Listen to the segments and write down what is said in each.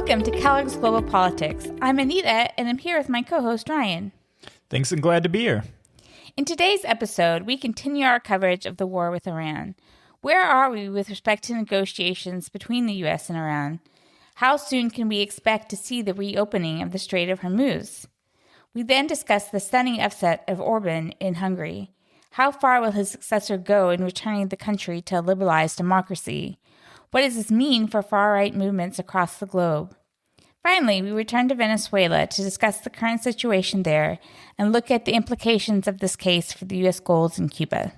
Welcome to Kellogg's Global Politics. I'm Anita, and I'm here with my co-host, Ryan. Thanks, and glad to be here. In today's episode, we continue our coverage of the war with Iran. Where are we with respect to negotiations between the U.S. and Iran? How soon can we expect to see the reopening of the Strait of Hormuz? We then discuss the stunning upset of Orban in Hungary. How far will his successor go in returning the country to a liberalized democracy? What does this mean for far-right movements across the globe? Finally, we return to Venezuela to discuss the current situation there and look at the implications of this case for the U.S. goals in Cuba.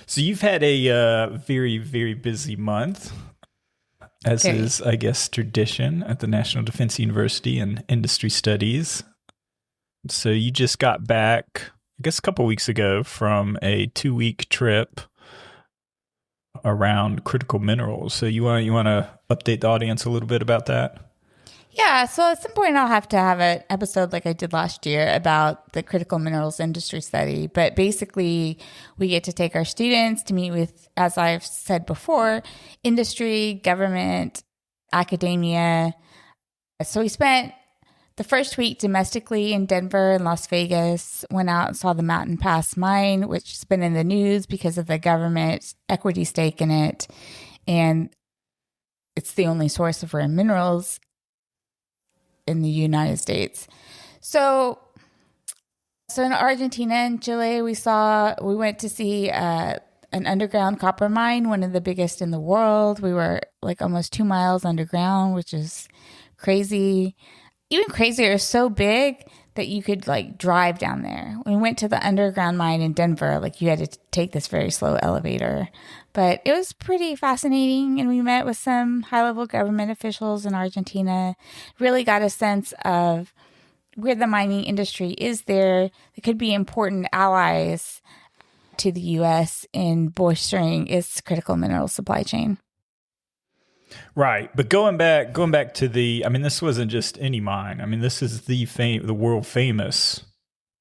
So you've had a very, very busy month, as is, I guess, tradition at the National Defense University and Industry Studies. So you just got back, I guess, a couple weeks ago from a 2-week trip around critical minerals. So you want to update the audience a little bit about that? Yeah, so at some point I'll have to have an episode like I did last year about the critical minerals industry study. But basically, we get to take our students to meet with, as I've said before, industry, government, academia. So we spent the first week domestically in Denver and Las Vegas, went out and saw the Mountain Pass mine, which has been in the news because of the government equity stake in it. And it's the only source of rare minerals in the United States. So in Argentina and Chile, we went to see an underground copper mine, one of the biggest in the world. We were like almost 2 miles underground, which is crazy. Even crazier, so big that you could like drive down there. We went to the underground mine in Denver, like you had to take this very slow elevator. But it was pretty fascinating, and we met with some high-level government officials in Argentina, really got a sense of where the mining industry is there. They could be important allies to the U.S. in bolstering its critical mineral supply chain. Right. But going back to this wasn't just any mine. I mean, this is the world famous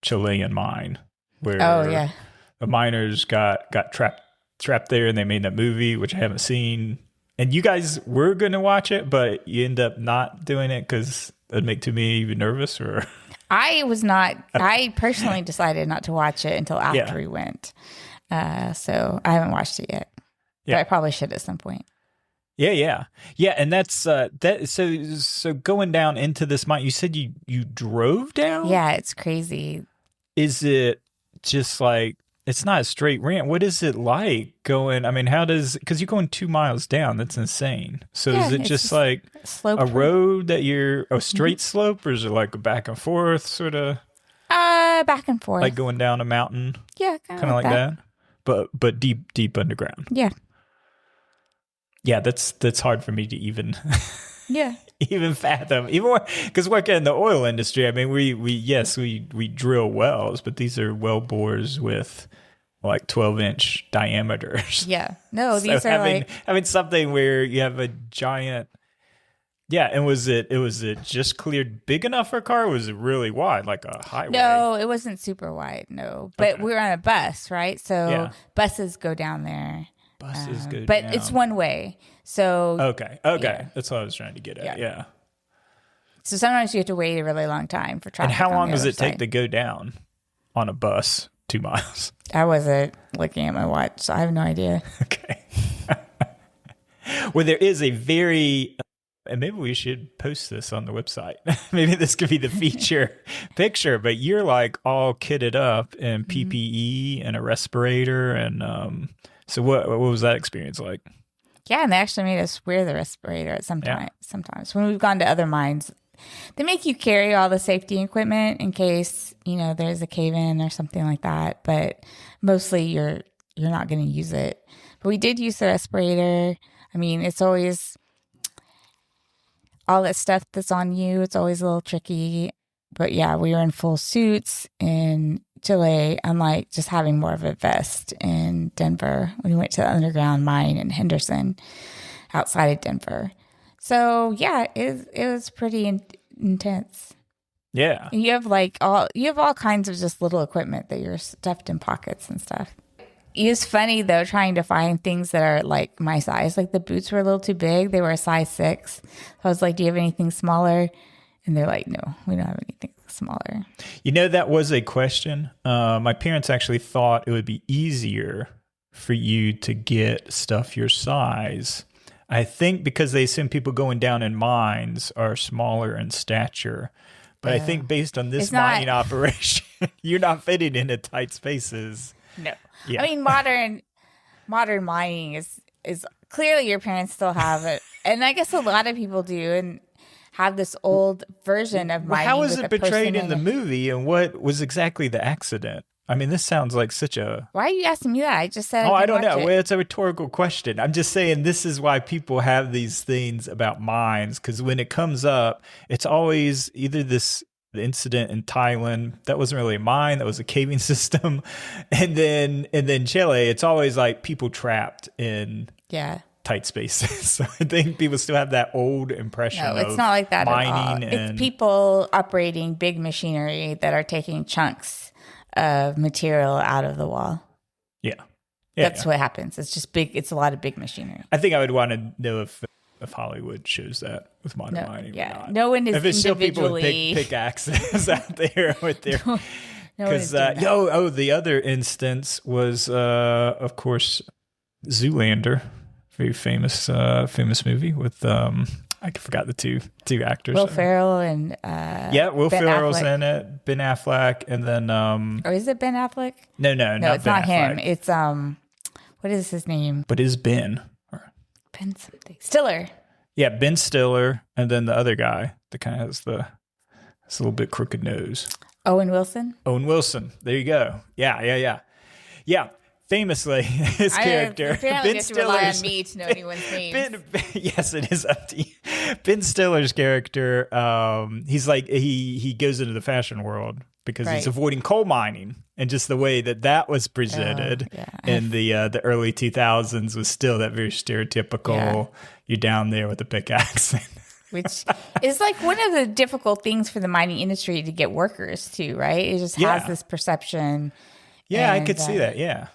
Chilean mine where the miners got trapped there, and they made that movie, which I haven't seen. And you guys were going to watch it, but you end up not doing it because it'd make me even nervous, or? I personally decided not to watch it until after we went. So I haven't watched it yet, but I probably should at some point. Yeah. And that's that. So going down into this mine, you said you drove down? Yeah, it's crazy. Is it just like, it's not a straight ramp? What is it like going? I mean, because you're going 2 miles down. That's insane. So is it just like a road that you're a straight slope, or is it like a back and forth sort of? Back and forth. Like going down a mountain? Yeah, kind of like that. But deep underground. Yeah. Yeah, that's hard for me to even even fathom. Even more because working in the oil industry, I mean, we drill wells, but these are well bores with like 12-inch diameters. Yeah, no, so these are having something where you have a giant. Yeah, and was it just cleared big enough for a car? Or was it really wide, like a highway? No, it wasn't super wide. No, but we were on a bus, right? So buses go down there. Buses go but down. It's one way. So okay, that's what I was trying to get at. Yeah. So sometimes you have to wait a really long time for traffic. And how long does it take to go down on a bus 2 miles? I wasn't looking at my watch, so I have no idea. Okay. Well, there is a very, and maybe we should post this on the website. Maybe this could be the feature picture, but you're like all kitted up in PPE and a respirator. And so what was that experience like? Yeah, and they actually made us wear the respirator at sometimes. When we've gone to other mines, they make you carry all the safety equipment in case, there's a cave-in or something like that. But mostly you're not going to use it. But we did use the respirator. I mean, it's always all that stuff that's on you. It's always a little tricky. But yeah, we were in full suits in Chile, unlike just having more of a vest in Denver when we went to the underground mine in Henderson outside of Denver. So yeah, it was pretty intense. Yeah. And you have all kinds of just little equipment that you're stuffed in pockets and stuff. It was funny though, trying to find things that are like my size. Like the boots were a little too big. They were a size 6. So I was like, do you have anything smaller? And they're like, no, we don't have anything smaller. That was a question. My parents actually thought it would be easier for you to get stuff your size. I think because they assume people going down in mines are smaller in stature. But I think based on this mining operation, you're not fitting into tight spaces. No. Yeah. I mean, modern mining is clearly your parents still have it. And I guess a lot of people do and have this old version of mining. How was it portrayed in the movie, and what was exactly the accident? I mean, this sounds like such a... Why are you asking me that? I just said I don't know. Well, it's a rhetorical question. I'm just saying this is why people have these things about mines, because when it comes up, it's always either the incident in Thailand, that wasn't really a mine, that was a caving system. And then Chile, it's always like people trapped in tight spaces. So I think people still have that old impression of it's not like that mining. At all. It's people operating big machinery that are taking chunks of material out of the wall. Yeah. That's what happens. It's just big. It's a lot of big machinery. I think I would want to know if Hollywood shows that with modern mining. Yeah. Or not. No one is if it's individually... still people with pickaxes out there with their... Because, the the other instance was, of course, Zoolander. Very famous movie with... I forgot the two actors. Will Ferrell and Will Ben Ferrell's Affleck. in it. Ben Affleck, and then or is it Ben Affleck? No, it's Ben not him. Affleck. It's what is his name? But is Ben something Stiller? Yeah, Ben Stiller, and then the other guy that kind of has this little bit crooked nose. Owen Wilson. There you go. Yeah. Famously, his character, Ben Stiller's, rely on me to know anyone's names. Yes, it is up to you. Ben Stiller's character, he's like he goes into the fashion world because he's avoiding coal mining, and just the way that was presented in the early 2000s was still that very stereotypical. You're down there with the pickaxe. Which is like one of the difficult things for the mining industry to get workers to, right? It just has this perception. Yeah, I could see that. Yeah.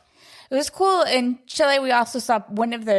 It was cool. In Chile, we also saw one of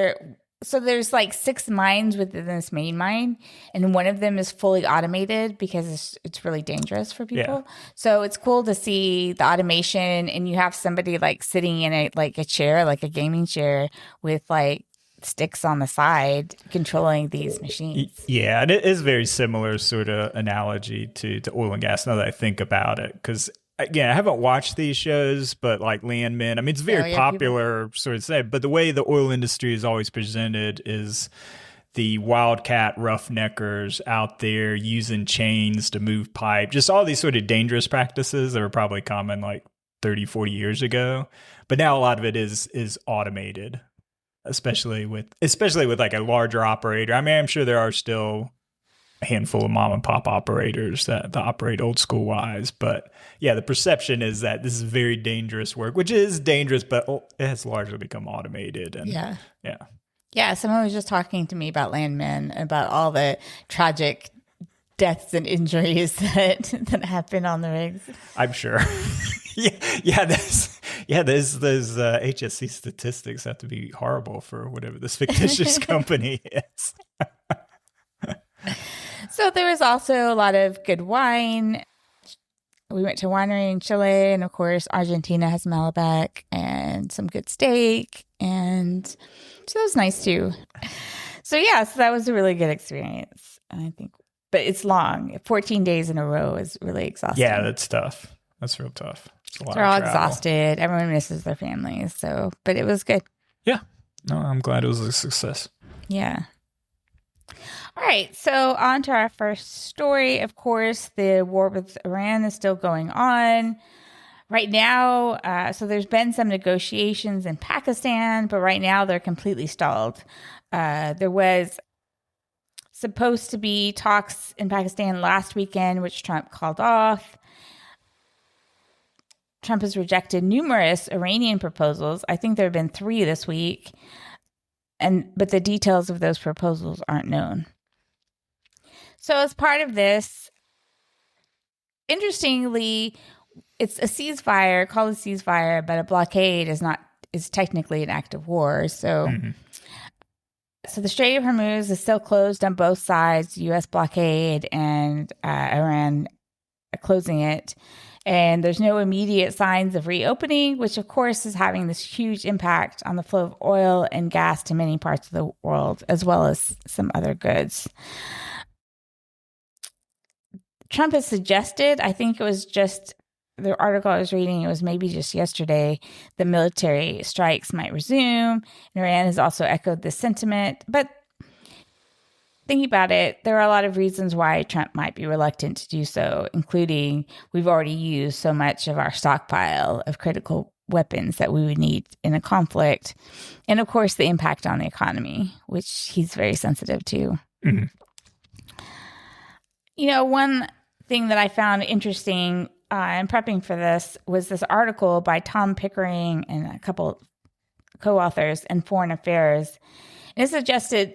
so there's like 6 mines within this main mine, and one of them is fully automated because it's really dangerous for people. Yeah. So it's cool to see the automation, and you have somebody like sitting in a chair, like a gaming chair with like sticks on the side controlling these machines. Yeah, and it is very similar sort of analogy to oil and gas now that I think about it, because again, I haven't watched these shows, but like Landman, I mean, it's very popular sort of say, but the way the oil industry is always presented is the wildcat roughneckers out there using chains to move pipe, just all these sort of dangerous practices that were probably common like 30, 40 years ago. But now a lot of it is automated, especially with like a larger operator. I mean, I'm sure there are still a handful of mom and pop operators that operate old school wise, but yeah, the perception is that this is very dangerous work, which is dangerous, but it has largely become automated. And yeah. Someone was just talking to me about Landman, about all the tragic deaths and injuries that happen on the rigs. I'm sure. Those HSC statistics have to be horrible for whatever this fictitious company is. So there was also a lot of good wine. We went to a winery in Chile, and of course, Argentina has Malbec and some good steak, and so that was nice too. So that was a really good experience, I think. But it's long. 14 days in a row is really exhausting. Yeah, that's tough. That's real tough. They're all exhausted. Everyone misses their families. But it was good. Yeah. No, I'm glad it was a success. Yeah. All right, so on to our first story. Of course, the war with Iran is still going on right now. So there's been some negotiations in Pakistan, but right now they're completely stalled. There was supposed to be talks in Pakistan last weekend, which Trump called off. Trump has rejected numerous Iranian proposals. I think there have been 3 this week, but the details of those proposals aren't known. So as part of this, interestingly, it's a ceasefire, called a ceasefire, but a blockade is not is technically an act of war. So, so the Strait of Hormuz is still closed on both sides, U.S. blockade and Iran closing it. And there's no immediate signs of reopening, which of course is having this huge impact on the flow of oil and gas to many parts of the world, as well as some other goods. Trump has suggested, I think it was just the article I was reading, it was maybe just yesterday, the military strikes might resume. And Iran has also echoed this sentiment. But thinking about it, there are a lot of reasons why Trump might be reluctant to do so, including we've already used so much of our stockpile of critical weapons that we would need in a conflict. And of course, the impact on the economy, which he's very sensitive to. Mm-hmm. You know, one thing that I found interesting in prepping for this was this article by Tom Pickering and a couple co-authors in Foreign Affairs. And it suggested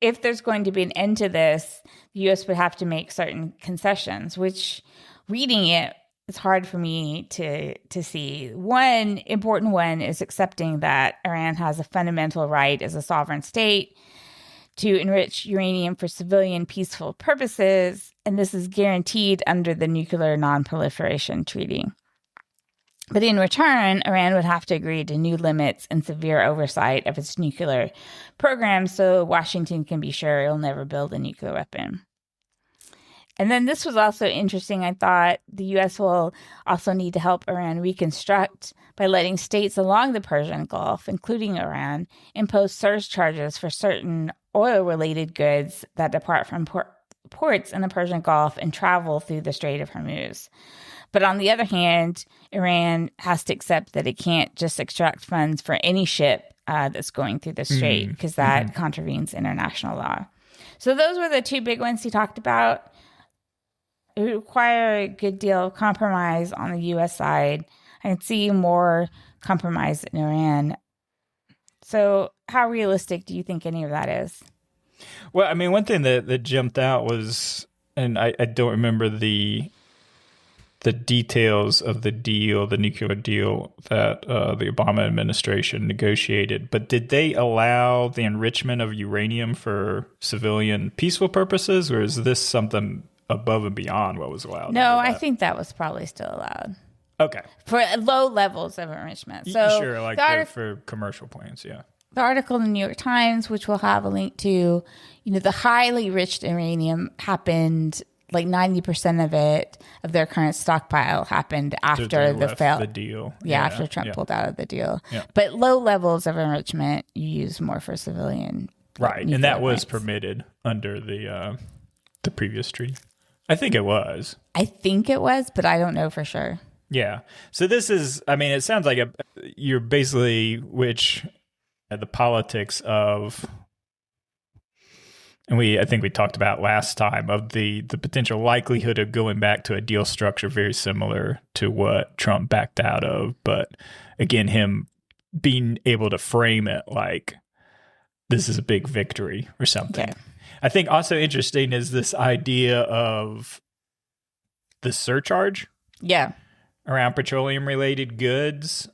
if there's going to be an end to this, the U.S. would have to make certain concessions, which reading it, it's hard for me to see. One important one is accepting that Iran has a fundamental right as a sovereign state to enrich uranium for civilian peaceful purposes, and this is guaranteed under the Nuclear Non-Proliferation Treaty. But in return, Iran would have to agree to new limits and severe oversight of its nuclear program so Washington can be sure it'll never build a nuclear weapon. And then this was also interesting. I thought the U.S. will also need to help Iran reconstruct by letting states along the Persian Gulf, including Iran, impose surcharges for certain oil-related goods that depart from ports in the Persian Gulf and travel through the Strait of Hormuz. But on the other hand, Iran has to accept that it can't just extract funds for any ship that's going through the strait because that contravenes international law. So those were the two big ones he talked about. It would require a good deal of compromise on the U.S. side. I can see more compromise in Iran. So how realistic do you think any of that is? Well, I mean, one thing that jumped out was, and I don't remember the details of the deal, the nuclear deal that the Obama administration negotiated, but did they allow the enrichment of uranium for civilian peaceful purposes, or is this something above and beyond what was allowed? No, I think that was probably still allowed. Okay. For low levels of enrichment. So sure, like for commercial plants, yeah. The article in the New York Times, which we'll have a link to, you know, the highly enriched uranium happened, like 90% of their current stockpile happened after the deal. Yeah, after Trump pulled out of the deal. Yeah. But low levels of enrichment you use more for civilian. Right, and that was permitted under the previous treaty. I think it was. But I don't know for sure. Yeah. So this is, I mean, it sounds like you're basically the politics of, and I think we talked about last time, of the potential likelihood of going back to a deal structure very similar to what Trump backed out of. But again, him being able to frame it like this is a big victory or something. Okay. I think also interesting is this idea of the surcharge. Yeah. Around petroleum related goods.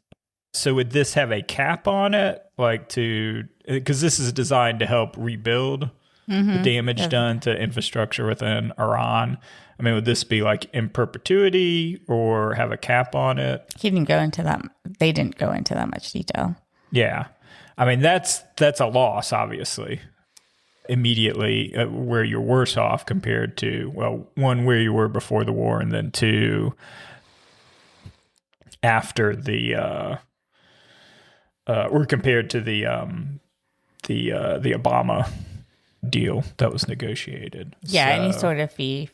So would this have a cap on it? Because this is designed to help rebuild the damage done to infrastructure within Iran. I mean, would this be like in perpetuity or have a cap on it? He didn't go into that. They didn't go into that much detail. Yeah. I mean, that's a loss, obviously. Immediately where you're worse off compared to, well, one, where you were before the war, and then two, after the or compared to the Obama deal that was negotiated. Yeah, any sort of fee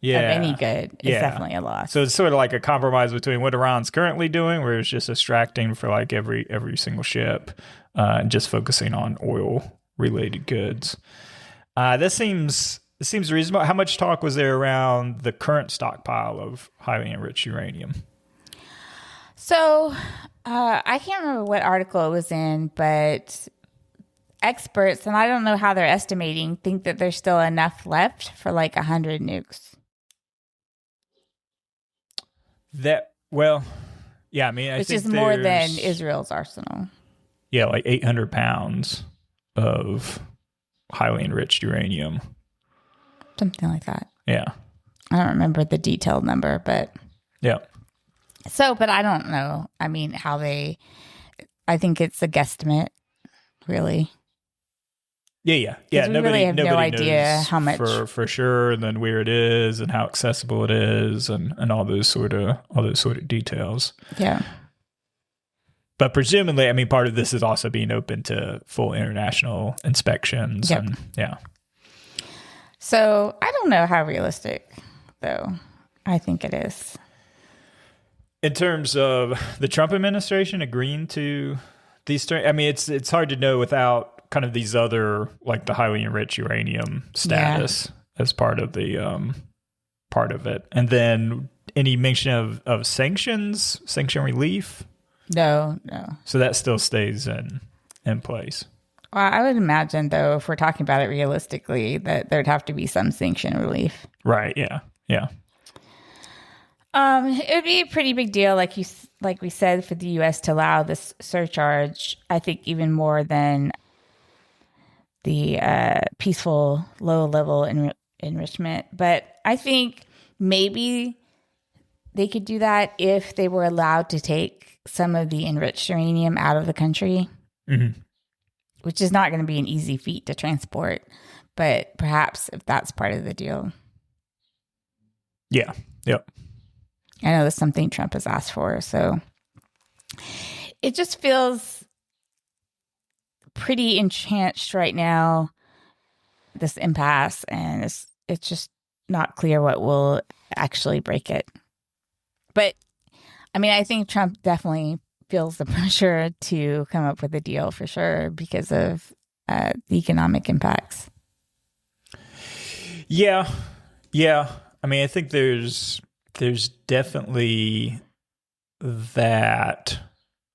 of any good is definitely a loss. So it's sort of like a compromise between what Iran's currently doing, where it's just extracting for like every single ship, and just focusing on oil related goods. This seems reasonable. How much talk was there around the current stockpile of highly enriched uranium? So I can't remember what article it was in, but experts, and I don't know how they're estimating, think that there's still enough left for like 100 nukes. Yeah, I mean, which is more than Israel's arsenal. Yeah, like 800 pounds of highly enriched uranium. Something like that. Yeah. I don't remember the detailed number, but... Yeah. So, but I don't know. I mean, I think it's a guesstimate, really. Yeah. We really have no idea how much for sure, and then where it is, and how accessible it is, and all those sort of details. Yeah. But presumably, I mean, part of this is also being open to full international inspections. Yep. And yeah. So I don't know how realistic, though. I think it is. In terms of the Trump administration agreeing to these, I mean, it's hard to know without kind of these other, like the highly enriched uranium status as part of the part of it, and then any mention of sanctions, sanction relief. No. So that still stays in place. Well, I would imagine, though, if we're talking about it realistically, that there'd have to be some sanction relief. Right. Yeah. It would be a pretty big deal, like we said, for the U.S. to allow this surcharge. I think even more than the peaceful, low-level enrichment. But I think maybe they could do that if they were allowed to take some of the enriched uranium out of the country, which is not going to be an easy feat to transport. But perhaps if that's part of the deal. Yeah. Yep. I know that's something Trump has asked for. So it just feels pretty entrenched right now, this impasse, and it's just not clear what will actually break it. But I mean, I think Trump definitely feels the pressure to come up with a deal for sure because of the economic impacts. Yeah. I mean, I think there's definitely that.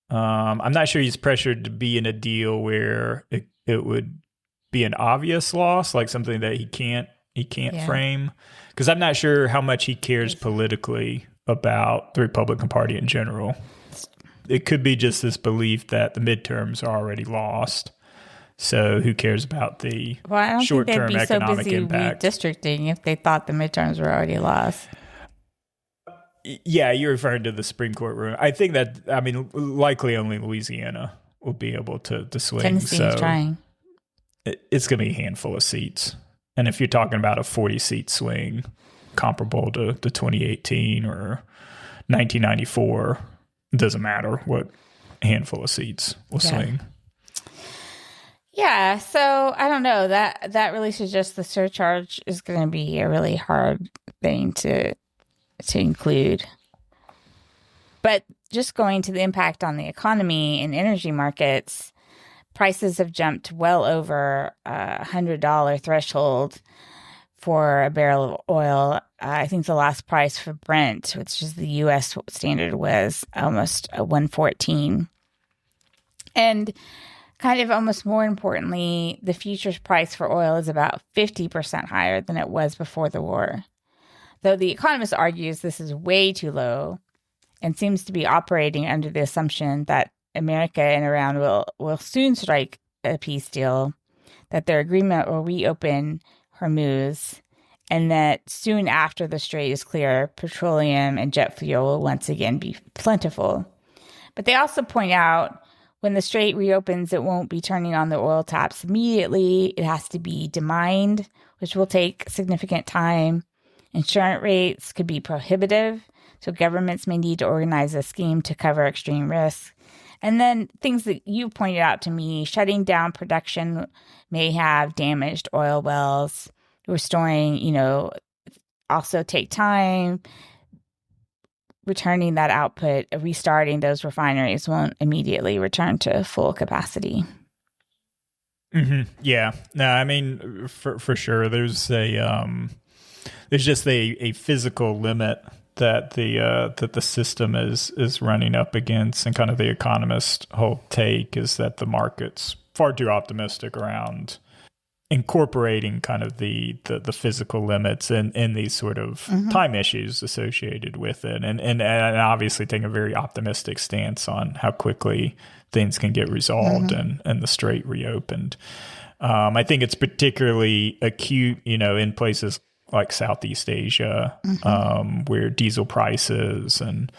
I'm not sure he's pressured to be in a deal where it would be an obvious loss, like something that he can't frame. Because I'm not sure how much he cares politically about the Republican Party in general. It could be just this belief that the midterms are already lost. So who cares about the short-term economic impact? Redistricting if they thought the midterms were already lost. Yeah, you're referring to the Supreme Court ruling. I think that, I mean, likely only Louisiana will be able to swing. Tennessee's trying. It's going to be a handful of seats. And if you're talking about a 40-seat swing comparable to 2018 or 1994, it doesn't matter what handful of seats will swing. Yeah, so I don't know. That really suggests the surcharge is going to be a really hard thing to include. But just going to the impact on the economy and energy markets, prices have jumped well over $100 threshold for a barrel of oil. I think the last price for Brent, which is the U.S. standard, was almost $114. And kind of almost more importantly, the futures price for oil is about 50% higher than it was before the war. Though The Economist argues this is way too low and seems to be operating under the assumption that America and Iran will soon strike a peace deal, that their agreement will reopen Hormuz, and that soon after the strait is clear, petroleum and jet fuel will once again be plentiful. But they also point out when the strait reopens, it won't be turning on the oil taps immediately. It has to be demined, which will take significant time. Insurance rates could be prohibitive, so governments may need to organize a scheme to cover extreme risks. And then things that you pointed out to me, shutting down production may have damaged oil wells. Restoring, also take time. Returning that output, restarting those refineries won't immediately return to full capacity. Mm-hmm. Yeah. No, I mean, for sure, there's just a physical limit that the system is running up against, and kind of the economist whole take is that the market's far too optimistic around incorporating kind of the physical limits and these sort of time issues associated with it, and obviously taking a very optimistic stance on how quickly things can get resolved and the strait reopened. I think it's particularly acute, in places like Southeast Asia, where diesel prices and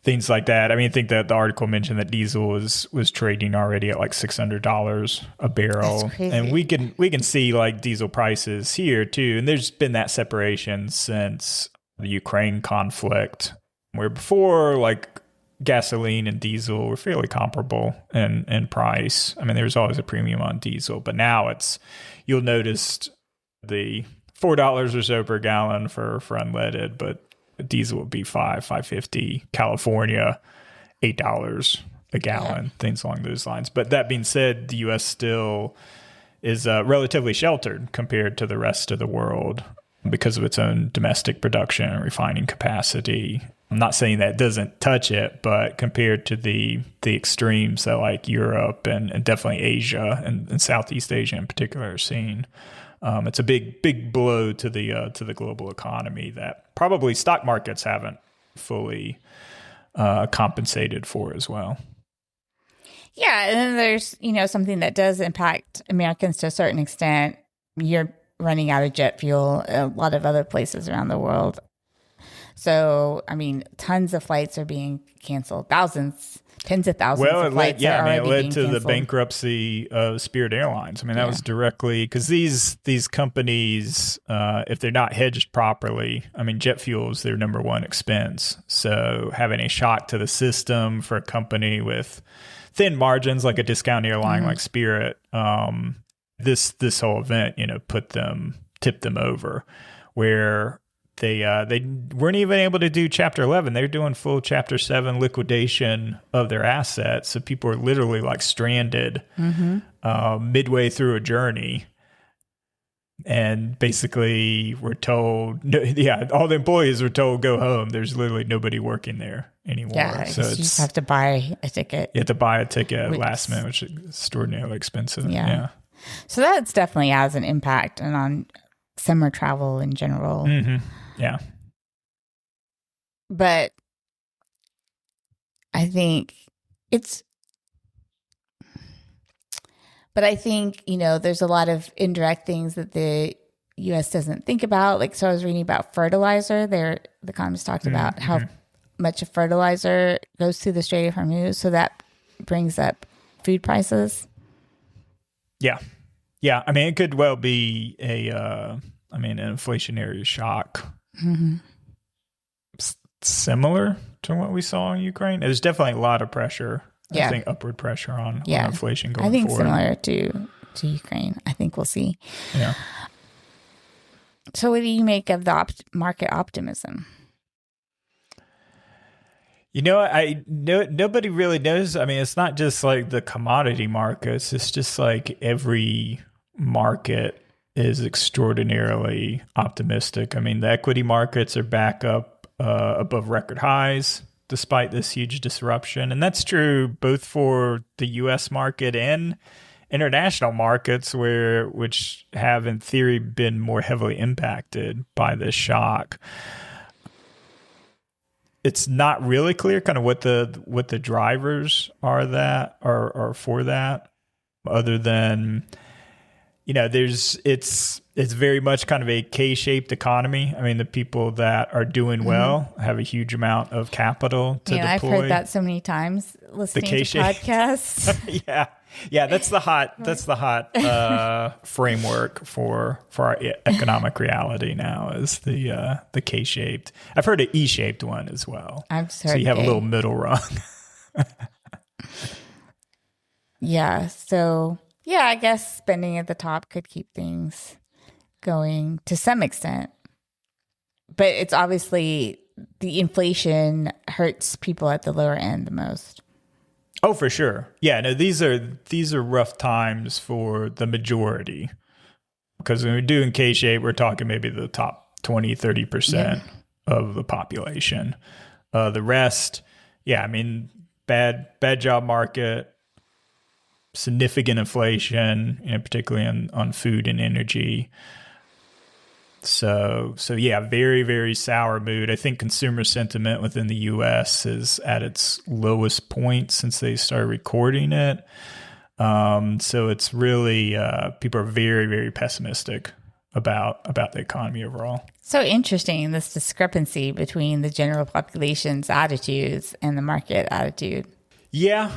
things like that. I mean, I think that the article mentioned that diesel was trading already at like $600 a barrel. That's crazy. And we can see like diesel prices here too. And there's been that separation since the Ukraine conflict, where before like gasoline and diesel were fairly comparable in price. I mean, there was always a premium on diesel, but now you'll notice the $4 or so per gallon for unleaded, but diesel would be $5.50. California, $8 a gallon, things along those lines. But that being said, the U.S. still is relatively sheltered compared to the rest of the world because of its own domestic production and refining capacity. I'm not saying that it doesn't touch it, but compared to the extremes that like Europe and definitely Asia and Southeast Asia in particular are seeing, it's a big blow to the global economy that probably stock markets haven't fully compensated for as well. Yeah, and then there's something that does impact Americans to a certain extent. You're running out of jet fuel. A lot of other places around the world. So, I mean, tons of flights are being canceled. Tens of thousands of flights are already being canceled. It led to the bankruptcy of Spirit Airlines. I mean, that was directly because these companies, if they're not hedged properly, I mean, jet fuel is their number one expense. So having a shock to the system for a company with thin margins like a discount airline like Spirit, this whole event, tipped them over, where they weren't even able to do Chapter 11. They're doing full Chapter 7 liquidation of their assets. So people are literally like stranded midway through a journey. And basically we're told, all the employees were told, go home. There's literally nobody working there anymore. Yeah, so you just have to buy a ticket. You have to buy a ticket at last minute, which is extraordinarily expensive. Yeah. So that's definitely has an impact and on summer travel in general. Yeah. But I think there's a lot of indirect things that the U.S. doesn't think about. Like, so I was reading about fertilizer. The economist talked about how much of fertilizer goes through the Strait of Hormuz. So that brings up food prices. Yeah. Yeah. I mean, it could well be an inflationary shock. Similar to what we saw in Ukraine. There's definitely a lot of pressure. I think upward pressure on inflation going forward. I think similar to Ukraine. I think we'll see. Yeah. So what do you make of the market optimism? Nobody really knows. I mean, it's not just like the commodity markets. It's just like every market is extraordinarily optimistic. I mean, the equity markets are back up above record highs despite this huge disruption. And that's true both for the U.S. market and international markets, which have in theory been more heavily impacted by this shock. It's not really clear kind of what the drivers are for that, other than it's very much kind of a K-shaped economy. I mean, the people that are doing well have a huge amount of capital to deploy. I've heard that so many times listening to podcasts. Yeah, that's the hot framework for our economic reality now is the K-shaped. I've heard an E-shaped one as well. So you have a little middle rung. Yeah. So I guess spending at the top could keep things going to some extent, but it's obviously the inflation hurts people at the lower end the most. Oh, for sure. Yeah, no, these are rough times for the majority, because when we're doing K-shape, we're talking maybe the top 20, 30% of the population. The rest, I mean, bad job market, significant inflation, particularly on food and energy. So yeah, very, very sour mood. I think consumer sentiment within the U.S. is at its lowest point since they started recording it. So it's really, people are very, very pessimistic about the economy overall. So interesting, this discrepancy between the general population's attitudes and the market attitude. Yeah,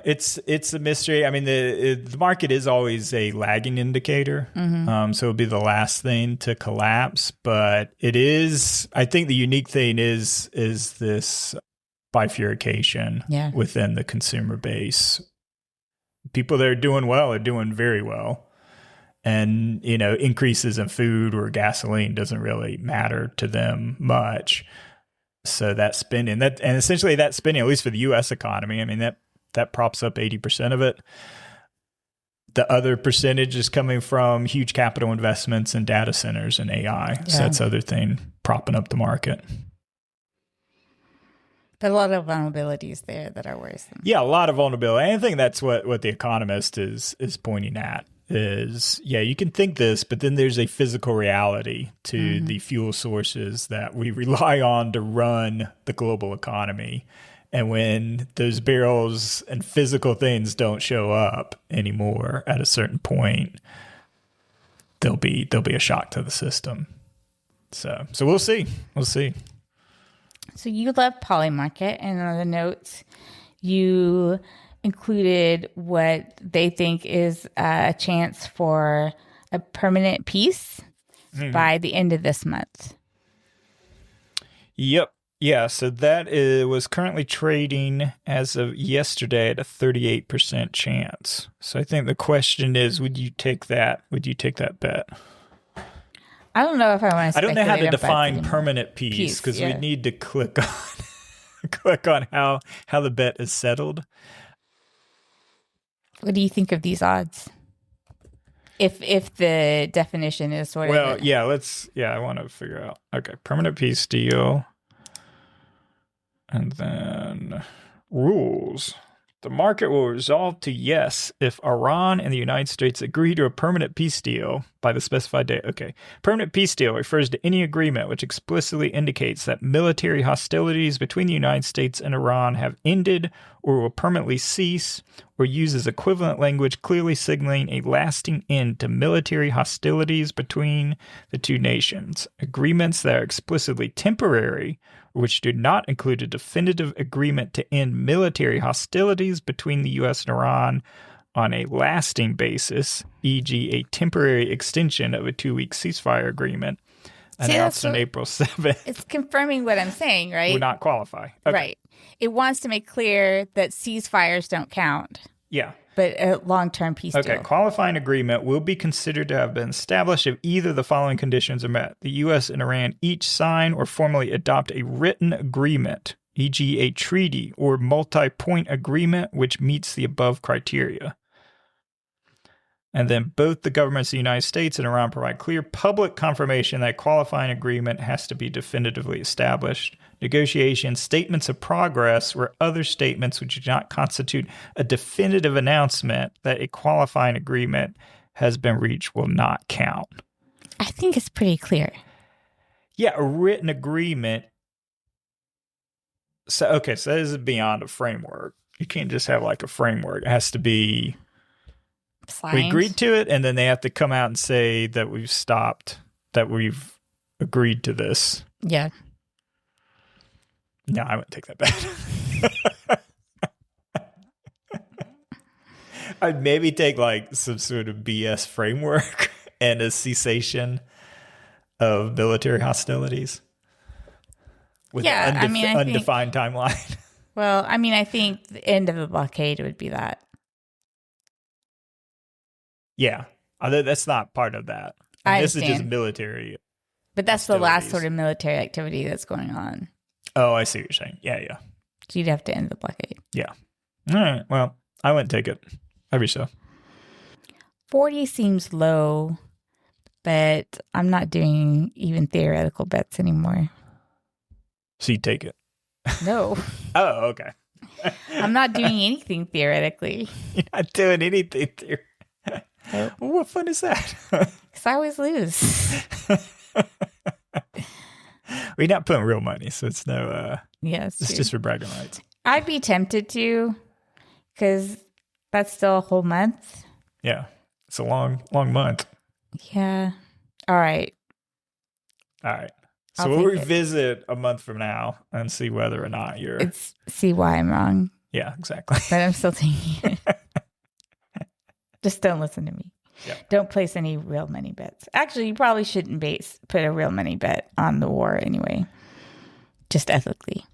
it's a mystery. I mean, the market is always a lagging indicator, so it'll be the last thing to collapse. But it is, I think, the unique thing is this bifurcation within the consumer base. People that are doing well are doing very well, and increases in food or gasoline doesn't really matter to them much. So that spending, essentially that spending, at least for the U.S. economy, I mean that props up 80% of it. The other percentage is coming from huge capital investments in data centers and AI. Yeah. So that's the other thing propping up the market. But a lot of vulnerabilities there that are worrisome. Yeah, a lot of vulnerability. I think that's what The Economist is pointing at. Is, you can think this, but then there's a physical reality to the fuel sources that we rely on to run the global economy. And when those barrels and physical things don't show up anymore at a certain point, there'll be a shock to the system. So we'll see. So you love Polymarket, and on the notes, you included what they think is a chance for a permanent peace by the end of this month. Yep. Yeah, so that was currently trading as of yesterday at a 38% chance. So I think the question is, would you take that? Would you take that bet? I don't know if I want to. I don't know how to define permanent peace because we need to click on how the bet is settled. What do you think of these odds? If the definition is sort of I want to figure out. Okay, permanent peace deal. And then rules. The market will resolve to yes if Iran and the United States agree to a permanent peace deal by the specified date. Okay. Permanent peace deal refers to any agreement which explicitly indicates that military hostilities between the United States and Iran have ended or will permanently cease, or uses equivalent language clearly signaling a lasting end to military hostilities between the two nations. Agreements that are explicitly temporary, which do not include a definitive agreement to end military hostilities between the U.S. and Iran on a lasting basis, e.g. a temporary extension of a 2-week ceasefire agreement announced on April 7th. It's confirming what I'm saying, right? Would not qualify. Okay. Right. It wants to make clear that ceasefires don't count. Yeah. But a long-term peace deal. Okay, qualifying agreement will be considered to have been established if either the following conditions are met. The U.S. and Iran each sign or formally adopt a written agreement, e.g. a treaty or multi-point agreement which meets the above criteria. And then both the governments of the United States and Iran provide clear public confirmation that qualifying agreement has to be definitively established. Negotiations, statements of progress, or other statements which do not constitute a definitive announcement that a qualifying agreement has been reached will not count. I think it's pretty clear. Yeah, a written agreement. So that is beyond a framework. You can't just have like a framework. It has to be... Signed. We agreed to it, and then they have to come out and say that we've agreed to this. Yeah. No, I wouldn't take that bet. I'd maybe take like some sort of BS framework and a cessation of military hostilities with an undefined timeline. Well, I mean, I think the end of the blockade would be that. Yeah, that's not part of that. This is just military. But that's the last sort of military activity that's going on. Oh, I see what you're saying. Yeah. So you'd have to end the blockade. Yeah. All right. Well, I wouldn't take it. I'd be so. 40 seems low, but I'm not doing even theoretical bets anymore. So you take it? No. Oh, okay. I'm not doing anything theoretically. You're not doing anything theoretically. Nope. Well, what fun is that? Because I always lose. We're not putting real money, so it's no. Yes, it's just for bragging rights. I'd be tempted to, because that's still a whole month. Yeah, it's a long month. Yeah. All right. So we'll revisit a month from now and see whether or not see why I'm wrong. Yeah, exactly. But I'm still thinking it. Just don't listen to me. Yeah. Don't place any real money bets. Actually, you probably shouldn't put a real money bet on the war anyway. Just ethically.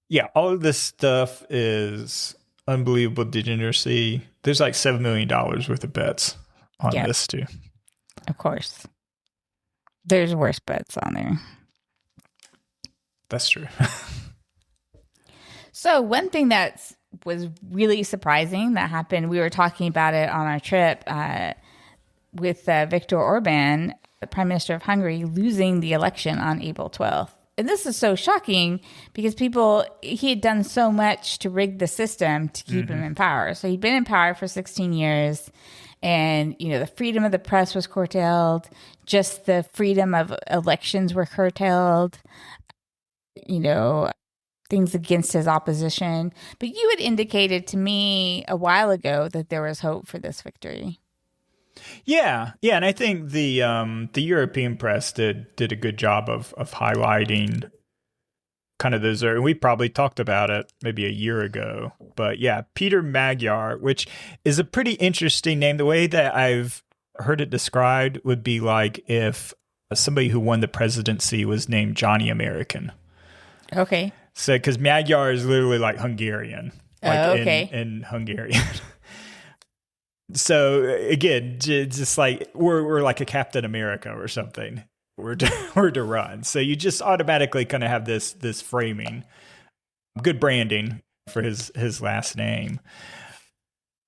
Yeah, all of this stuff is unbelievable degeneracy. There's like $7 million worth of bets on this too. Of course. There's worse bets on there. That's true. So one thing that was really surprising that happened, we were talking about it on our trip with Viktor Orban, the Prime Minister of Hungary, losing the election on April 12th. And this is so shocking because he had done so much to rig the system to keep him in power. So he'd been in power for 16 years. And, the freedom of the press was curtailed. Just the freedom of elections were curtailed. Things against his opposition. But you had indicated to me a while ago that there was hope for this victory. Yeah. And I think the European press did a good job of highlighting kind of those, and we probably talked about it maybe a year ago. But yeah, Peter Magyar, which is a pretty interesting name. The way that I've heard it described would be like if somebody who won the presidency was named Johnny American. Okay. So, because Magyar is literally like Hungarian, in Hungarian. So again, just like we're like a Captain America or something. We're to run. So you just automatically kind of have this framing, good branding for his last name.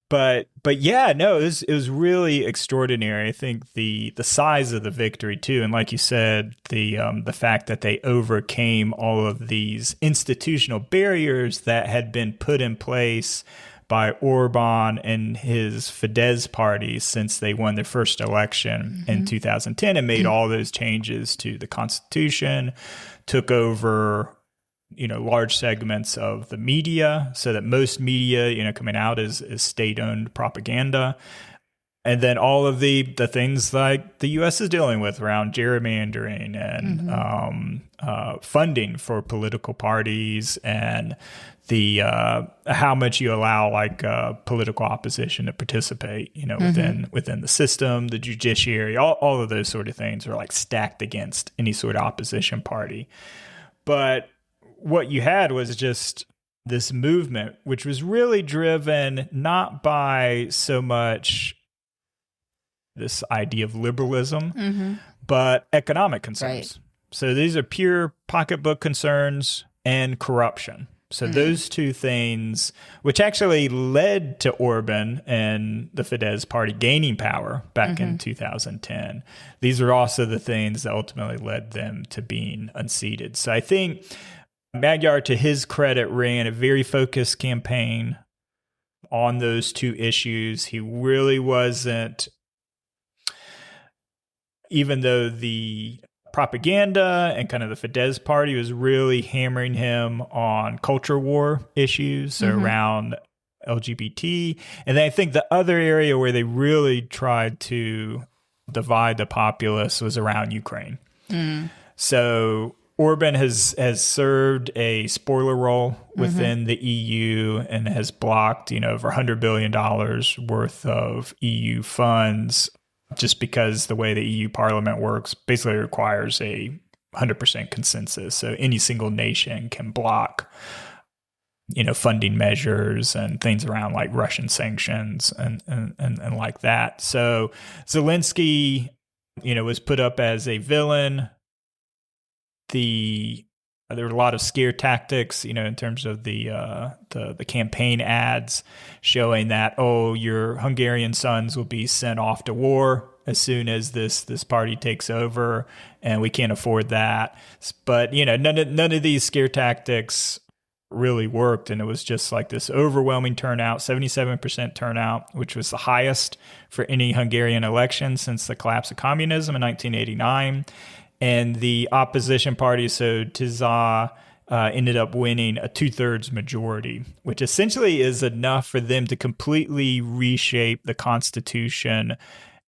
But yeah, no, it was really extraordinary. I think the size of the victory too, and like you said, the fact that they overcame all of these institutional barriers that had been put in place by Orban and his Fidesz party since they won their first election in 2010 and made all those changes to the constitution, took over large segments of the media, so that most media, coming out is state-owned propaganda. And then all of the things like the U.S. is dealing with around gerrymandering and funding for political parties and the how much you allow political opposition to participate, within the system, the judiciary, all of those sort of things are like stacked against any sort of opposition party. But what you had was just this movement, which was really driven not by so much this idea of liberalism, but economic concerns. Right. So these are pure pocketbook concerns and corruption. So those two things, which actually led to Orban and the Fidesz party gaining power back in 2010, these are also the things that ultimately led them to being unseated. So I think Magyar, to his credit, ran a very focused campaign on those two issues. He really wasn't, even though the propaganda and kind of the Fidesz party was really hammering him on culture war issues, so around LGBT. And then I think the other area where they really tried to divide the populace was around Ukraine. So Orban has served a spoiler role within the EU and has blocked, over $100 billion worth of EU funds, just because the way the EU Parliament works basically requires a 100% consensus. So any single nation can block, funding measures and things around like Russian sanctions and like that. So Zelensky, was put up as a villain. There were a lot of scare tactics, in terms of the campaign ads showing that, your Hungarian sons will be sent off to war as soon as this party takes over, and we can't afford that. But none of these scare tactics really worked. And it was just like this overwhelming turnout, 77% turnout, which was the highest for any Hungarian election since the collapse of communism in 1989. And the opposition party, so TISA, ended up winning a 2/3 majority, which essentially is enough for them to completely reshape the constitution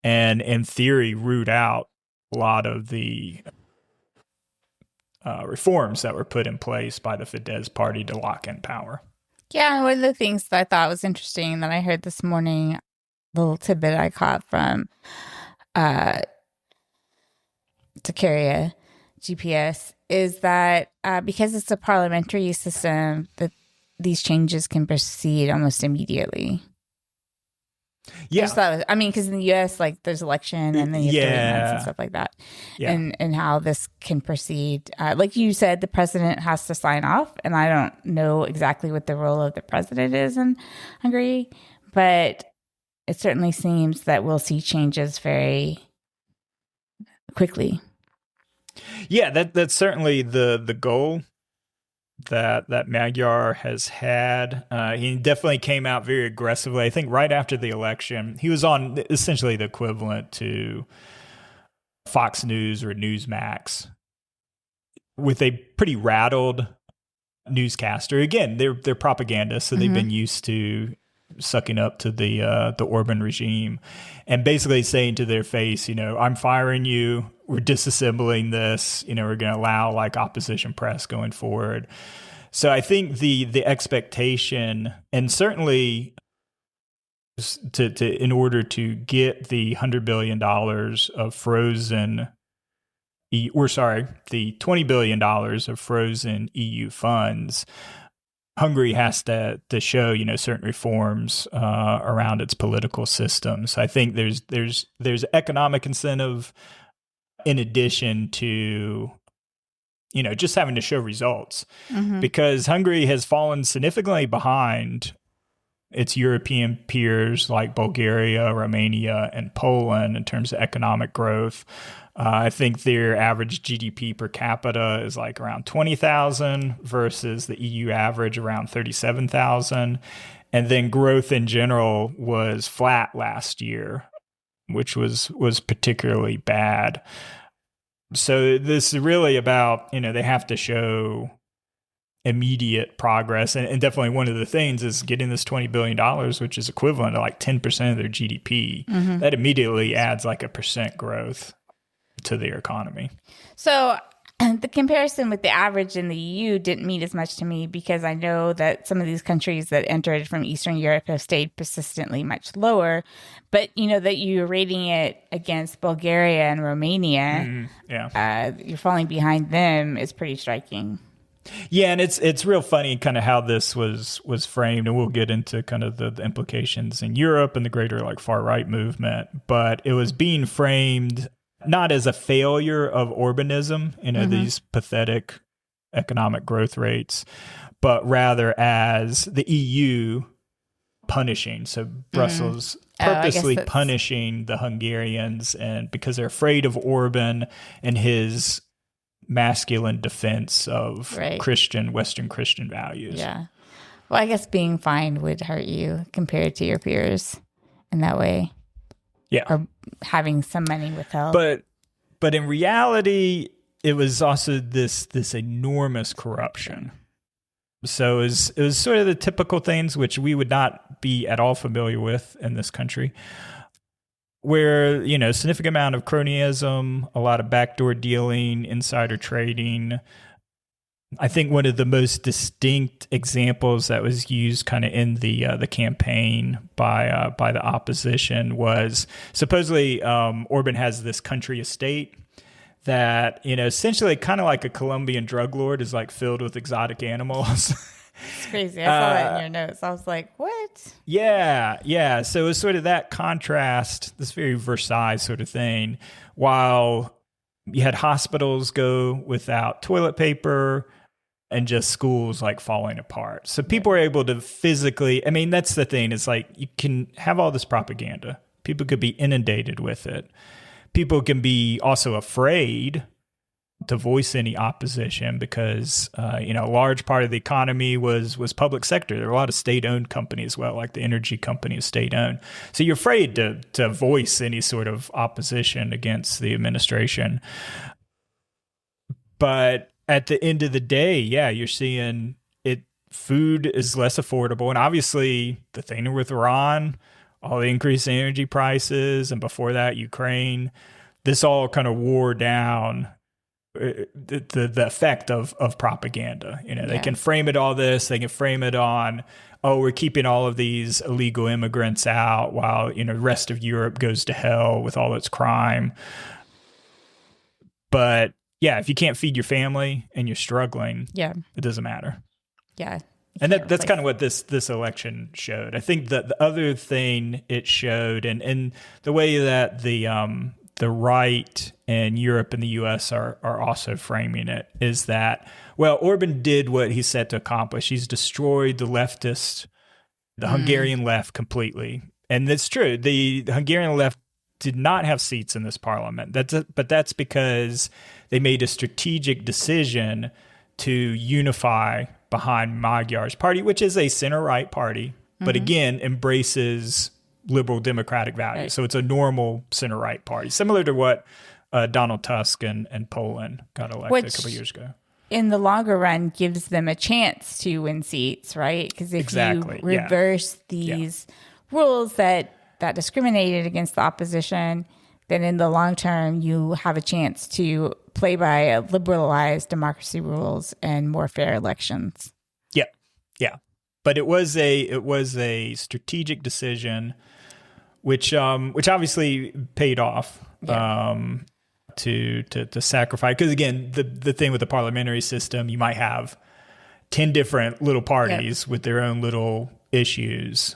and, in theory, root out a lot of the reforms that were put in place by the Fidesz party to lock in power. Yeah, one of the things that I thought was interesting that I heard this morning, little tidbit I caught from Takaria GPS, is that because it's a parliamentary system, that these changes can proceed almost immediately. Yeah. Because in the U.S., like there's election and then you have to wait months and stuff like that. Yeah. And how this can proceed. Like you said, the president has to sign off. And I don't know exactly what the role of the president is in Hungary. But it certainly seems that we'll see changes very quickly. Yeah, that's certainly the goal that Magyar has had. He definitely came out very aggressively. I think right after the election, he was on essentially the equivalent to Fox News or Newsmax with a pretty rattled newscaster. Again, they're propagandists, so they've been used to sucking up to the Orban regime and basically saying to their face, I'm firing you. We're disassembling this. We're going to allow like opposition press going forward. So I think the expectation, and certainly in order to get the $100 billion of frozen, the $20 billion of frozen EU funds, Hungary has to show, certain reforms around its political system. So I think there's economic incentive in addition to, just having to show results, because Hungary has fallen significantly behind its European peers like Bulgaria, Romania, and Poland in terms of economic growth. I think their average GDP per capita is like around 20,000 versus the EU average around 37,000. And then growth in general was flat last year, which was particularly bad. So this is really about, they have to show immediate progress. And definitely one of the things is getting this $20 billion, which is equivalent to like 10% of their GDP. That immediately adds like 1% growth to their economy. So the comparison with the average in the EU didn't mean as much to me because I know that some of these countries that entered from Eastern Europe have stayed persistently much lower. But that you're rating it against Bulgaria and Romania, you're falling behind them is pretty striking. Yeah, and it's real funny kind of how this was framed, and we'll get into kind of the implications in Europe and the greater like far right movement. But it was being framed not as a failure of Orbanism, these pathetic economic growth rates, but rather as the EU punishing. So Brussels purposely punishing the Hungarians, and because they're afraid of Orban and his masculine defense of Western Christian values. Yeah. Well, I guess being fined would hurt you compared to your peers in that way. Yeah. Or having some money withheld. But in reality, it was also this enormous corruption. So it was sort of the typical things which we would not be at all familiar with in this country, where, significant amount of cronyism, a lot of backdoor dealing, insider trading. I think one of the most distinct examples that was used kind of in the campaign by the opposition was supposedly Orban has this country estate that, essentially kind of like a Colombian drug lord is like filled with exotic animals. It's crazy. I saw that in your notes. I was like, what? Yeah. So it was sort of that contrast, this very Versailles sort of thing, while you had hospitals go without toilet paper and just schools like falling apart. So people were able to physically, that's the thing. It's like you can have all this propaganda. People could be inundated with it. People can be also afraid to voice any opposition because, a large part of the economy was public sector. There were a lot of state-owned companies, well, like the energy company is state-owned. So you're afraid to voice any sort of opposition against the administration. But at the end of the day, yeah, you're seeing food is less affordable. And obviously the thing with Iran, all the increase in energy prices, and before that, Ukraine, this all kind of wore down the effect of propaganda. They can frame it all this, they can frame it on, oh, we're keeping all of these illegal immigrants out while, the rest of Europe goes to hell with all its crime. But yeah, if you can't feed your family and you're struggling, it doesn't matter. Yeah. And that's kind of what this election showed. I think that the other thing it showed, and the way that the right and Europe and the U.S. are also framing it, is that, well, Orban did what he set to accomplish. He's destroyed the Hungarian left completely. And that's true. The Hungarian left did not have seats in this parliament. But that's because they made a strategic decision to unify behind Magyar's party, which is a center-right party, but again, embraces liberal democratic values. Right. So it's a normal center-right party, similar to what Donald Tusk and Poland got elected a couple of years ago. In the longer run, gives them a chance to win seats, right? Because if you reverse these rules that discriminated against the opposition, then in the long term, you have a chance to play by liberalized democracy rules and more fair elections. Yeah. But it was a strategic decision, which obviously paid off to sacrifice. Because again, the thing with the parliamentary system, you might have 10 different little parties with their own little issues,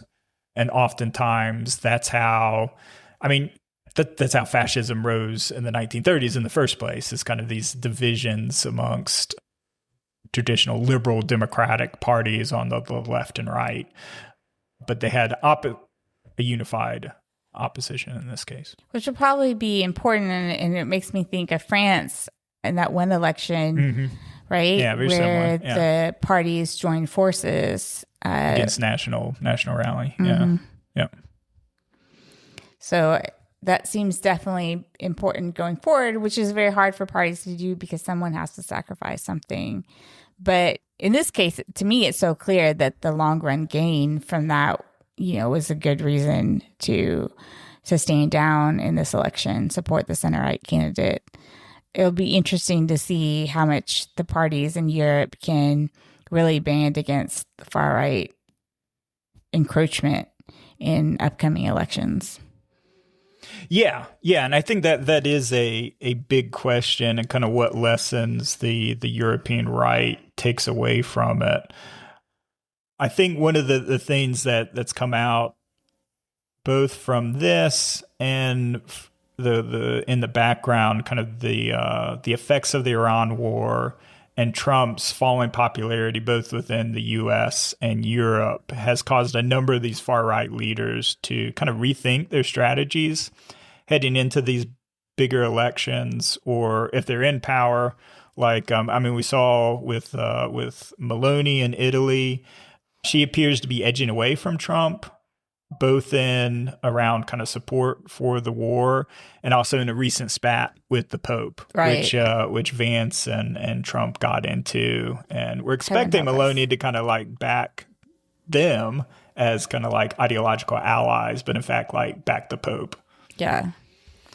and oftentimes that's how fascism rose in the 1930s in the first place. It's kind of these divisions amongst traditional liberal democratic parties on the left and right. But they had a unified opposition in this case. Which will probably be important, and it makes me think of France and that one election, right? Yeah, very where similar. Yeah. the parties joined forces. Against National Rally. Yeah. So that seems definitely important going forward, which is very hard for parties to do because someone has to sacrifice something. But in this case, to me, it's so clear that the long run gain from that, was a good reason to stand down in this election, support the center-right candidate. It'll be interesting to see how much the parties in Europe can really band against the far-right encroachment in upcoming elections. Yeah, and I think that is a big question, and kind of what lessons the European right takes away from it. I think one of the things that's come out both from this and the in the background, kind of the effects of the Iran war and Trump's falling popularity both within the U.S. and Europe, has caused a number of these far-right leaders to kind of rethink their strategies heading into these bigger elections, or if they're in power. Like, we saw with Meloni in Italy, she appears to be edging away from Trump, both in around kind of support for the war and also in a recent spat with the Pope, which Vance and Trump got into. And we're expecting Meloni to kind of like back them as kind of like ideological allies, but in fact, like back the Pope. Yeah.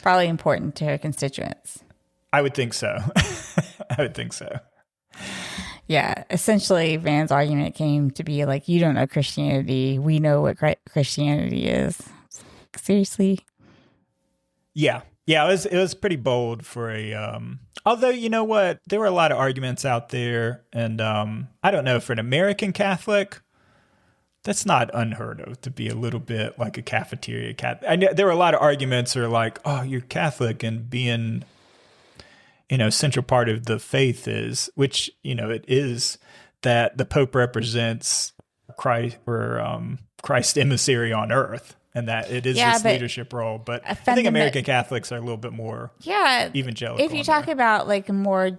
Probably important to her constituents. I would think so. Yeah, essentially, Van's argument came to be like, you don't know Christianity. We know what Christianity is. Seriously? Yeah, it was pretty bold for a... although, you know what? There were a lot of arguments out there. And I don't know, for an American Catholic, that's not unheard of to be a little bit like a cafeteria cat. I know there were a lot of arguments that are like, oh, you're Catholic, and being... central part of the faith is, which, it is, that the Pope represents Christ, or Christ's emissary on earth. and that it is this leadership role. But I think American Catholics are a little bit more evangelical. If you talk about like more,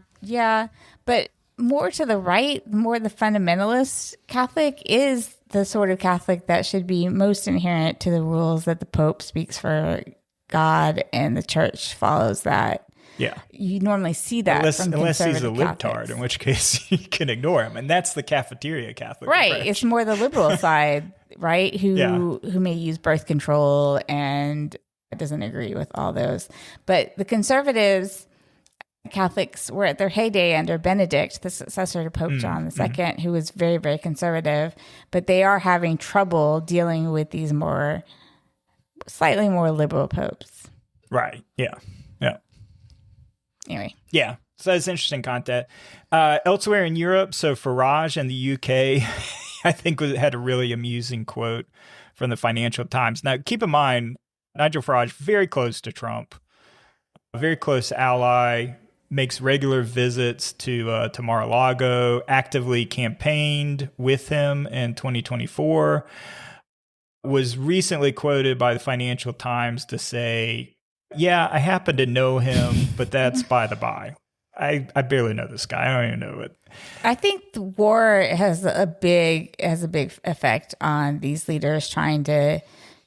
but more to the right, more the fundamentalist Catholic is the sort of Catholic that should be most adherent to the rules that the Pope speaks for God and the church follows that. Yeah. You normally see that unless he's a libtard, Catholics. in which case you can ignore him. And that's the cafeteria Catholic. Right. approach. It's more the liberal side, right? Who may use birth control and doesn't agree with all those. But the conservatives, Catholics, were at their heyday under Benedict, the successor to Pope John II, who was very, very conservative. But they are having trouble dealing with these slightly more liberal popes. Right. Yeah. Yeah. Anyway. Yeah. So that's interesting content. Elsewhere in Europe, so Farage in the UK, I think had a really amusing quote from the Financial Times. Now, keep in mind, Nigel Farage, very close to Trump, a very close ally, makes regular visits to Mar-a-Lago, actively campaigned with him in 2024, was recently quoted by the Financial Times to say, yeah, I happen to know him, but that's by the by. I barely know this guy. I don't even know it. I think the war has a big effect on these leaders trying to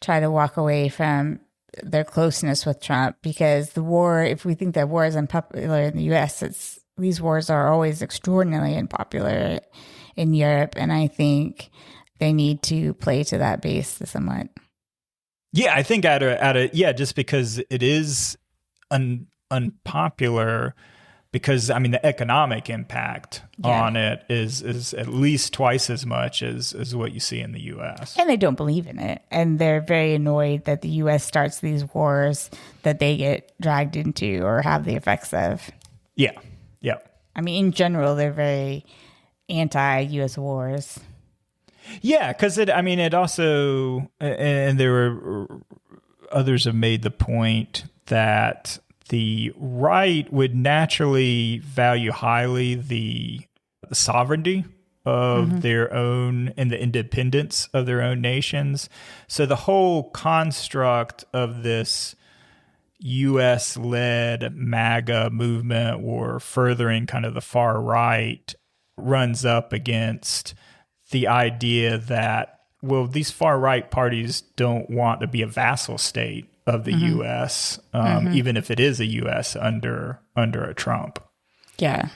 walk away from their closeness with Trump, because the war, if we think that war is unpopular in the U.S., these wars are always extraordinarily unpopular in Europe, and I think they need to play to that base somewhat. Yeah, I think just because it is unpopular, because I mean the economic impact on it is at least twice as much as what you see in the U.S. And they don't believe in it, and they're very annoyed that the U.S. starts these wars that they get dragged into or have the effects of. Yeah. I mean, in general, they're very anti-U.S. wars. Yeah, because it also, and there were others have made the point that the right would naturally value highly the sovereignty of their own and the independence of their own nations. So the whole construct of this U.S.-led MAGA movement, or furthering kind of the far right, runs up against the idea that, well, these far right parties don't want to be a vassal state of the U.S., even if it is a U.S. under a Trump. Yeah.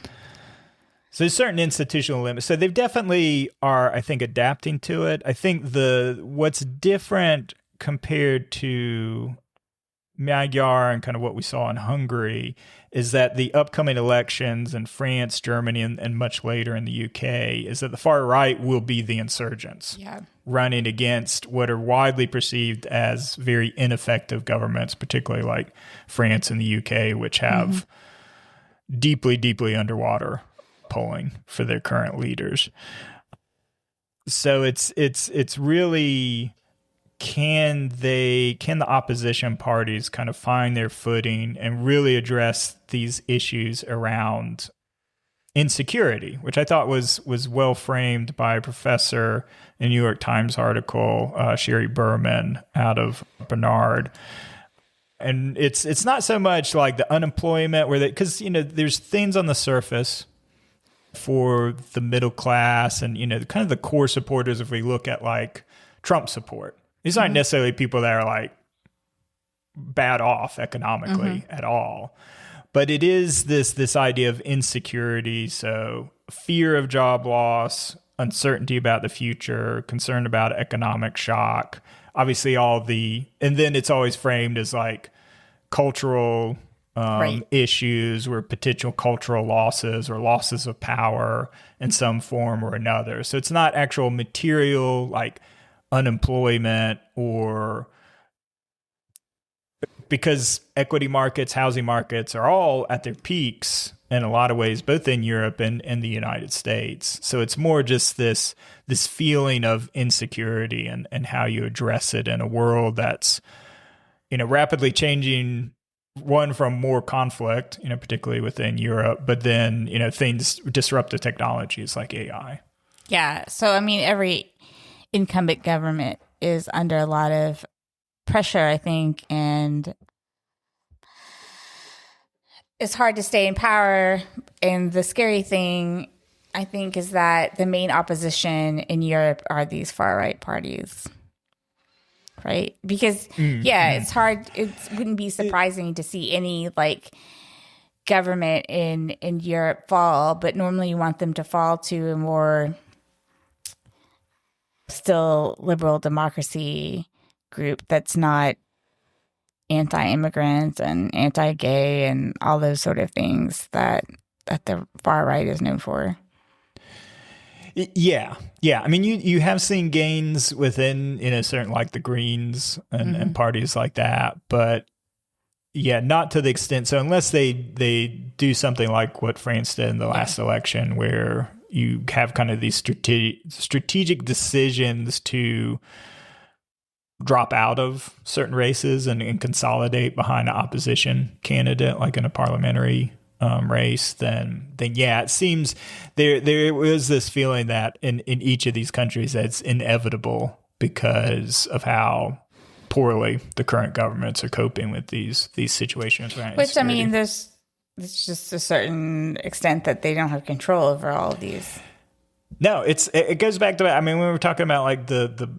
So there's certain institutional limits. So they definitely are, I think, adapting to it. I think what's different compared to Magyar and kind of what we saw in Hungary is that the upcoming elections in France, Germany, and much later in the UK is that the far right will be the insurgents running against what are widely perceived as very ineffective governments, particularly like France and the UK, which have deeply, deeply underwater polling for their current leaders. So it's really, can the opposition parties kind of find their footing and really address these issues around insecurity, which I thought was well framed by a professor in a New York Times article, Sherry Berman out of Barnard. And it's not so much like the unemployment because there's things on the surface for the middle class and kind of the core supporters. If we look at like Trump support, these aren't necessarily people that are like bad off economically at all, but it is this idea of insecurity. So fear of job loss, uncertainty about the future, concern about economic shock, obviously and then it's always framed as like cultural issues or potential cultural losses or losses of power in some form or another. So it's not actual material like unemployment, or because equity markets, housing markets are all at their peaks in a lot of ways, both in Europe and in the United States. So it's more just this feeling of insecurity and how you address it in a world that's, rapidly changing, one from more conflict, particularly within Europe, but then, things, disruptive technologies like AI. Yeah. So, I mean, every incumbent government is under a lot of pressure, I think, and it's hard to stay in power. And the scary thing, I think, is that the main opposition in Europe are these far-right parties, right? Because, it's hard. It wouldn't be surprising to see any, like, government in Europe fall, but normally you want them to fall to a more still liberal democracy group that's not anti-immigrant and anti-gay and all those sort of things that the far right is known for. Yeah. I mean, you have seen gains within, certain, like the Greens and parties like that, but not to the extent. So unless they do something like what France did in the last election, where you have kind of these strategic decisions to drop out of certain races and consolidate behind an opposition candidate, like in a parliamentary race, then it seems there was this feeling that in each of these countries that it's inevitable because of how poorly the current governments are coping with these situations. Right? Which, I mean, there's just a certain extent that they don't have control over all of these. No, it goes back to, I mean, when we were talking about like the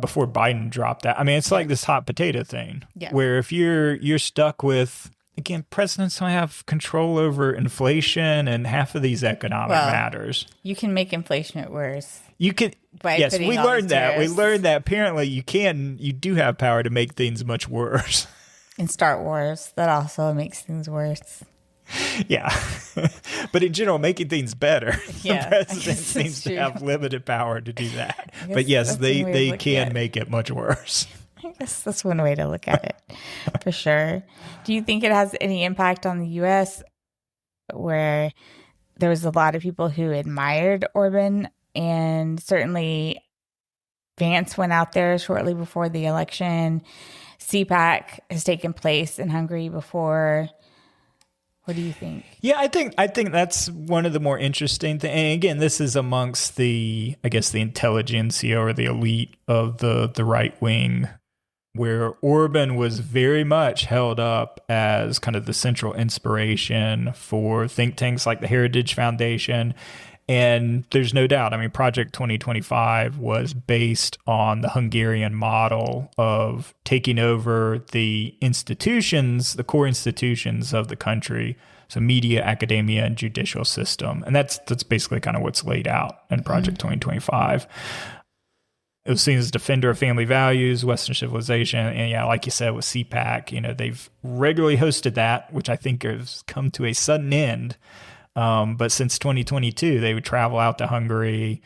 before Biden dropped that, I mean, it's like this hot potato thing where if you're stuck with, again, presidents don't have control over inflation and half of these economic matters. You can make inflation worse. You can. Yes, we learned that. We learned that apparently you do have power to make things much worse. In Star Wars, that also makes things worse. Yeah. But in general, making things better. The president seems to have limited power to do that. But yes, they can make it much worse. I guess that's one way to look at it, for sure. Do you think it has any impact on the U.S., where there was a lot of people who admired Orban, and certainly Vance went out there shortly before the election. CPAC has taken place in Hungary before. What do you think? Yeah, I think that's one of the more interesting things. And again, this is amongst the intelligentsia or the elite of the right wing, where Orban was very much held up as kind of the central inspiration for think tanks like the Heritage Foundation. And there's no doubt, I mean, Project 2025 was based on the Hungarian model of taking over the institutions, the core institutions of the country, so media, academia, and judicial system. And that's basically kind of what's laid out in Project 2025. It was seen as a defender of family values, Western civilization, and like you said, with CPAC, they've regularly hosted that, which I think has come to a sudden end. But since 2022, they would travel out to Hungary.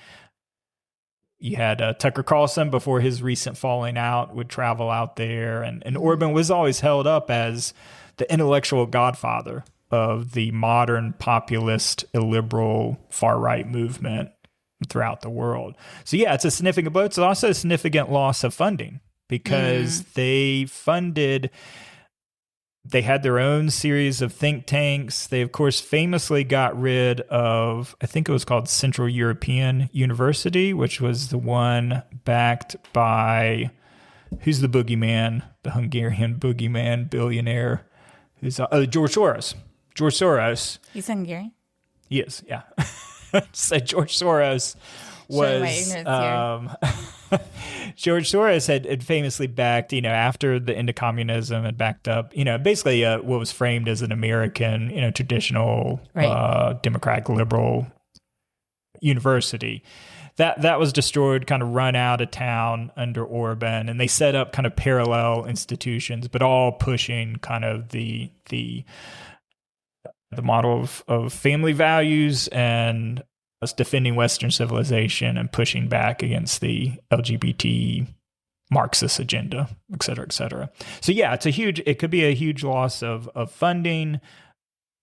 You had Tucker Carlson, before his recent falling out, would travel out there. And Orban was always held up as the intellectual godfather of the modern populist, illiberal, far-right movement throughout the world. So yeah, it's a significant blow. It's also a significant loss of funding because they had their own series of think tanks. They, of course, famously got rid of, I think it was called Central European University, which was the one backed by, who's the boogeyman, the Hungarian boogeyman billionaire? Who's George Soros. George Soros. He's Hungarian? He is, yeah. So George Soros was George Soros had famously backed, after the end of communism, had backed up, basically what was framed as an American, traditional democratic liberal university. That was destroyed, kind of run out of town under Orban, and they set up kind of parallel institutions, but all pushing kind of the model of family values and us defending Western civilization and pushing back against the LGBT Marxist agenda, et cetera, et cetera. So yeah, it could be a huge loss of funding.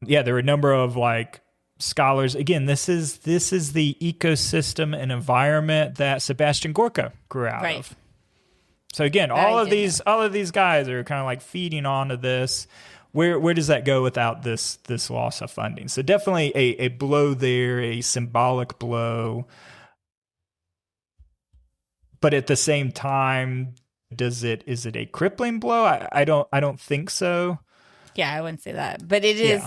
Yeah, there were a number of scholars. Again, this is the ecosystem and environment that Sebastian Gorka grew out of. So again, all of these guys are kind of feeding onto this. Where does that go without this loss of funding? So definitely a blow there, a symbolic blow. But at the same time, Is it a crippling blow? I don't think so. Yeah, I wouldn't say that. But it is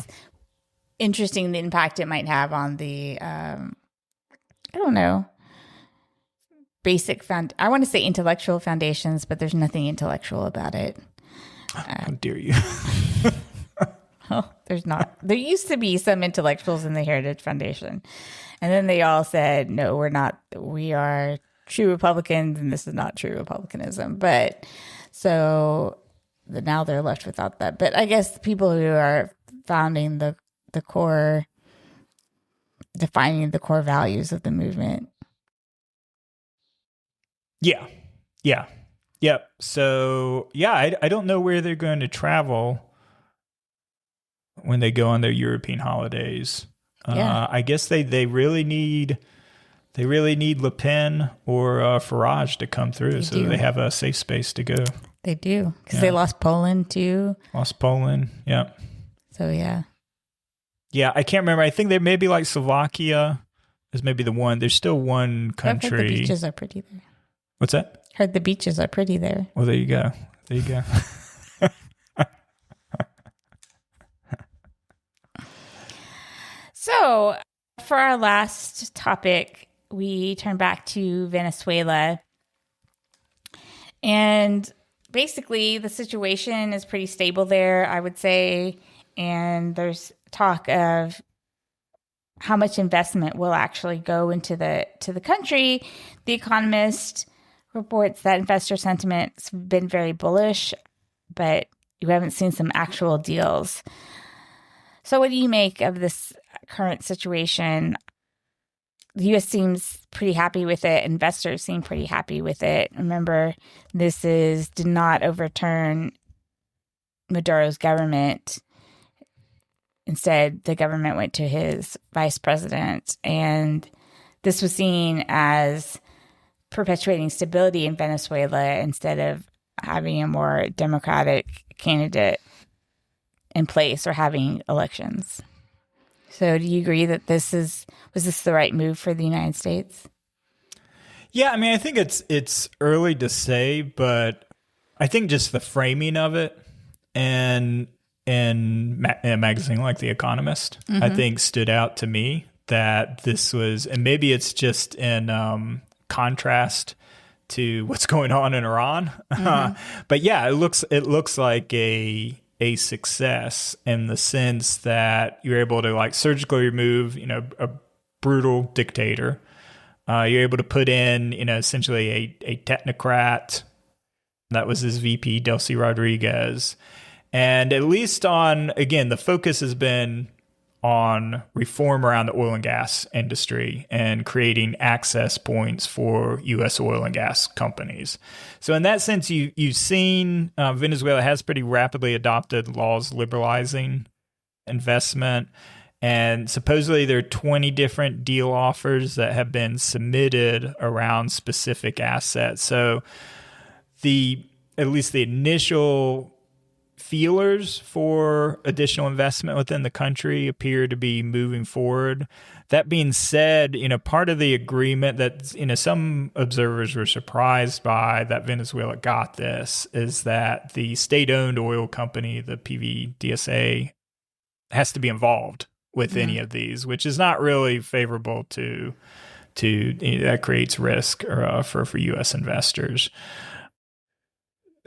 interesting the impact it might have on the I don't know. I want to say intellectual foundations, but there's nothing intellectual about it. How dare you? Oh, there's not. There used to be some intellectuals in the Heritage Foundation. And then they all said, no, we're not. We are true Republicans, and this is not true Republicanism. But so now they're left without that. But I guess the people who are founding the core, defining the core values of the movement. Yeah. So, I don't know where they're going to travel when they go on their European holidays. I guess they really need Le Pen or Farage to come through they have a safe space to go. They do, because they lost Poland too. Yeah. So, yeah. Yeah, I can't remember. I think there may be like Slovakia is maybe the one. There's still one country. I've heard the beaches are pretty there. What's that? Heard the beaches are pretty there. Well, there you go. So, for our last topic, we turn back to Venezuela. And basically, the situation is pretty stable there, I would say. And there's talk of how much investment will actually go into the country. The Economist reports that investor sentiment's been very bullish, but you haven't seen some actual deals. So what do you make of this current situation? The U.S. seems pretty happy with it. Investors seem pretty happy with it. Remember, did not overturn Maduro's government. Instead, the government went to his vice president, and this was seen as perpetuating stability in Venezuela instead of having a more democratic candidate in place or having elections. So do you agree that was this the right move for the United States? Yeah, I mean, I think it's early to say, but I think just the framing of it and in a magazine like The Economist, I think stood out to me that this was, and maybe it's just in contrast to what's going on in Iran. But yeah, it looks like a success in the sense that you're able to like surgically remove, a brutal dictator. You're able to put in, essentially a technocrat. That was his VP, Delcy Rodriguez. And at least the focus has been on reform around the oil and gas industry and creating access points for U.S. oil and gas companies. So in that sense, you've seen Venezuela has pretty rapidly adopted laws liberalizing investment. And supposedly there are 20 different deal offers that have been submitted around specific assets. So at least the initial feelers for additional investment within the country appear to be moving forward. That being said, part of the agreement that, some observers were surprised by that Venezuela got this is that the state-owned oil company, the PVDSA, has to be involved with any of these, which is not really favorable to that creates risk for U.S. investors.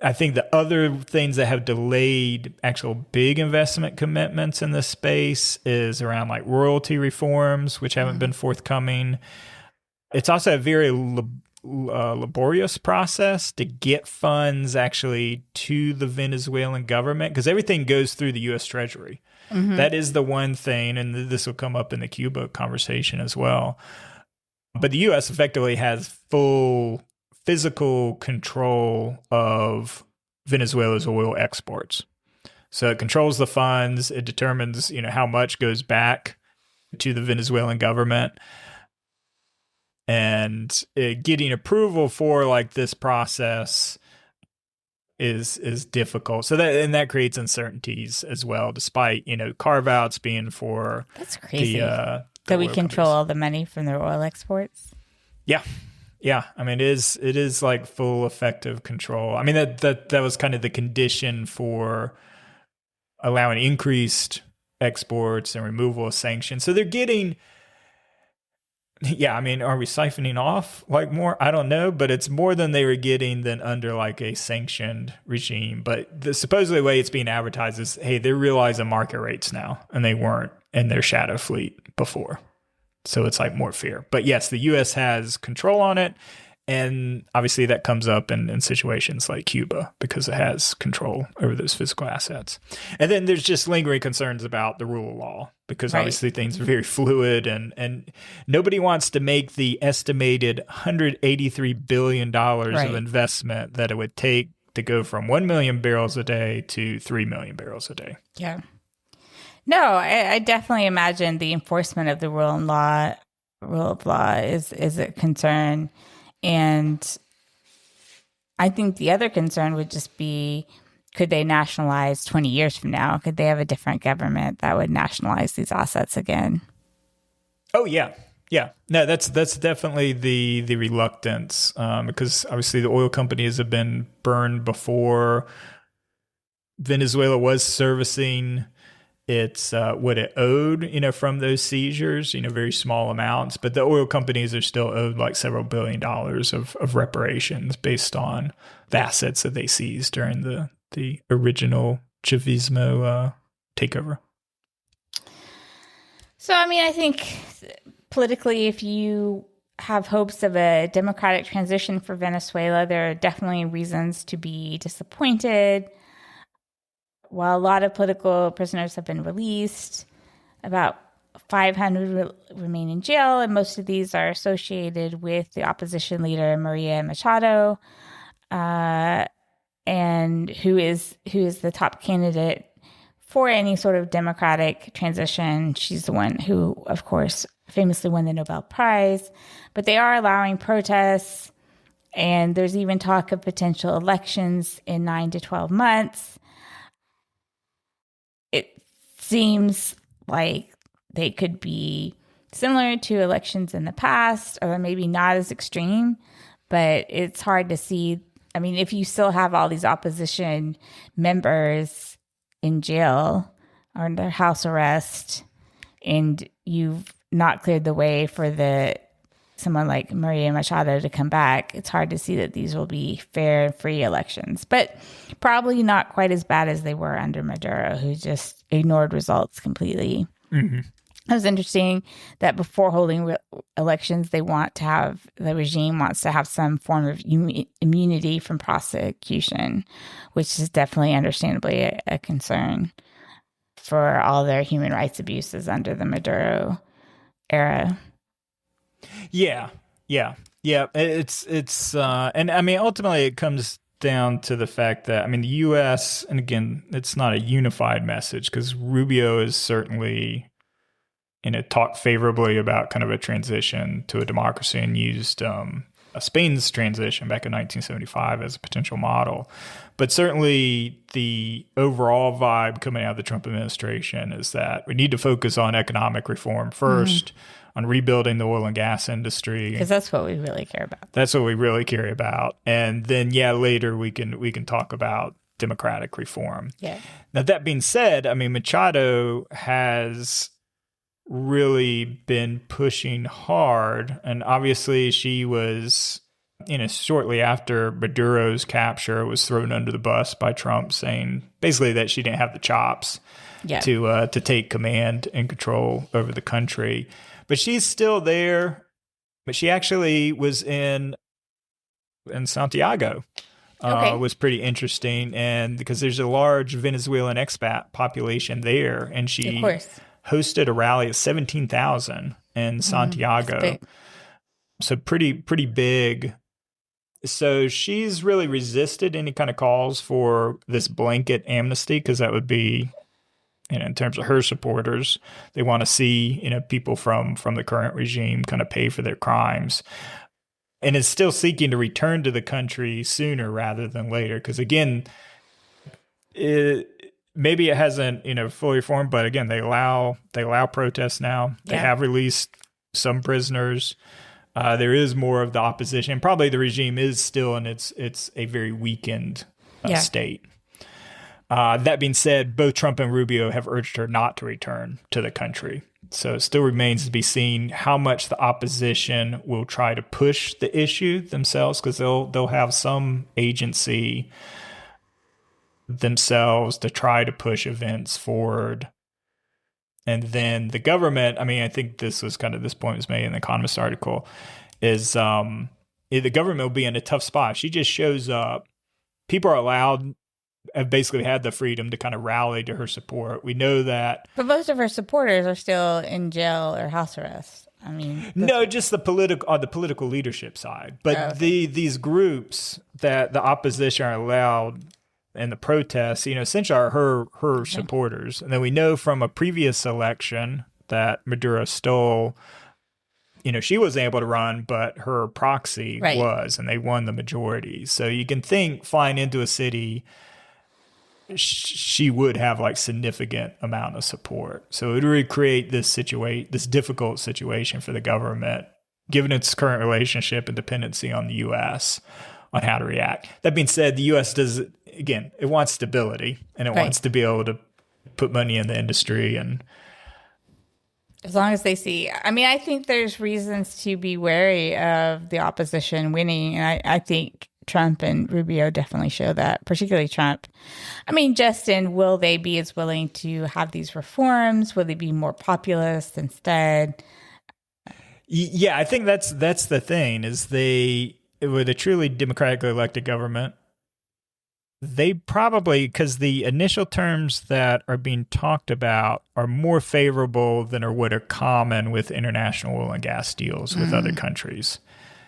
I think the other things that have delayed actual big investment commitments in this space is around like royalty reforms, which haven't been forthcoming. It's also a very laborious process to get funds actually to the Venezuelan government because everything goes through the U.S. Treasury. That is the one thing, and this will come up in the Cuba conversation as well. But the U.S. effectively has full physical control of Venezuela's oil exports. So it controls the funds. It determines, how much goes back to the Venezuelan government. And getting approval for like this process is difficult. So that creates uncertainties as well, despite, carve-outs being for that's crazy. That we control all the money from their oil exports. Yeah. Yeah, I mean, it is like full effective control. I mean, that was kind of the condition for allowing increased exports and removal of sanctions. So they're getting, yeah, I mean, are we siphoning off like more? I don't know, but it's more than they were getting than under like a sanctioned regime. But the supposedly way it's being advertised is, hey, they're realizing market rates now, and they weren't in their shadow fleet before. So it's like more fear. But yes, the U.S. has control on it. And obviously that comes up in situations like Cuba because it has control over those physical assets. And then there's just lingering concerns about the rule of law because obviously things are very fluid and nobody wants to make the estimated $183 billion of investment that it would take to go from 1 million barrels a day to 3 million barrels a day. Yeah. No, I definitely imagine the enforcement of the rule of law is a concern. And I think the other concern would just be, could they nationalize 20 years from now? Could they have a different government that would nationalize these assets again? Oh, yeah. Yeah. No, that's definitely the reluctance because obviously the oil companies have been burned before. Venezuela was servicing it's what it owed, from those seizures, very small amounts. But the oil companies are still owed like several $1 billion of reparations based on the assets that they seized during the original Chavismo takeover. So, I mean, I think politically, if you have hopes of a democratic transition for Venezuela, there are definitely reasons to be disappointed. While a lot of political prisoners have been released, about 500 remain in jail, and most of these are associated with the opposition leader Maria Machado, and who is the top candidate for any sort of democratic transition. She's the one who, of course, famously won the Nobel Prize. But they are allowing protests, and there's even talk of potential elections in 9 to 12 months. Seems like they could be similar to elections in the past, or maybe not as extreme, but it's hard to see. I mean, if you still have all these opposition members in jail or under house arrest, and you've not cleared the way for someone like Maria Machado to come back, it's hard to see that these will be fair and free elections. But probably not quite as bad as they were under Maduro, who just ignored results completely. Mm-hmm. It was interesting that before holding elections, the regime wants to have some form of immunity from prosecution, which is definitely understandably a concern for all their human rights abuses under the Maduro era. Yeah. It's and I mean, ultimately it comes down to the fact that, I mean, the U.S., and again, it's not a unified message because Rubio is certainly, talked favorably about kind of a transition to a democracy and used Spain's transition back in 1975 as a potential model. But certainly the overall vibe coming out of the Trump administration is that we need to focus on economic reform first, on rebuilding the oil and gas industry. Because that's what we really care about. That's what we really care about. And then, later we can talk about democratic reform. Yeah. Now, that being said, I mean, Machado has really been pushing hard. And obviously she was, shortly after Maduro's capture, was thrown under the bus by Trump, saying basically that she didn't have the chops to take command and control over the country. But she's still there. But she actually was in Santiago. Was pretty interesting, and because there's a large Venezuelan expat population there, and she hosted a rally of 17,000 in Santiago. So pretty big. So she's really resisted any kind of calls for this blanket amnesty, because that would be, in terms of her supporters, they want to see, people from the current regime kind of pay for their crimes. And is still seeking to return to the country sooner rather than later. Because again, maybe it hasn't, fully formed, but again, they allow protests now. They have released some prisoners. There is more of the opposition. Probably the regime is still in it's a very weakened state. That being said, both Trump and Rubio have urged her not to return to the country. So it still remains to be seen how much the opposition will try to push the issue themselves, because they'll have some agency themselves to try to push events forward. And then the government, I mean, I think this point was made in the Economist article, is the government will be in a tough spot. She just shows up. People are allowed, have basically had the freedom to kind of rally to her support. We know that. But most of her supporters are still in jail or house arrest. I mean, no, just the political leadership side. But these groups that the opposition are allowed, and the protests, essentially are her supporters. And then we know from a previous election that Maduro stole, she wasn't able to run, but her proxy was, and they won the majority. So you can think flying into a city, she would have like significant amount of support. So it would really create this difficult situation for the government, given its current relationship and dependency on the U.S., on how to react. That being said, the U.S. it wants stability, and it wants to be able to put money in the industry. And as long as they see, I think there's reasons to be wary of the opposition winning. And I think Trump and Rubio definitely show that, particularly Trump. Justin, will they be as willing to have these reforms? Will they be more populist instead? Yeah, I think that's the thing, is with a truly democratically elected government, they probably, because the initial terms that are being talked about are more favorable than are what are common with international oil and gas deals with other countries.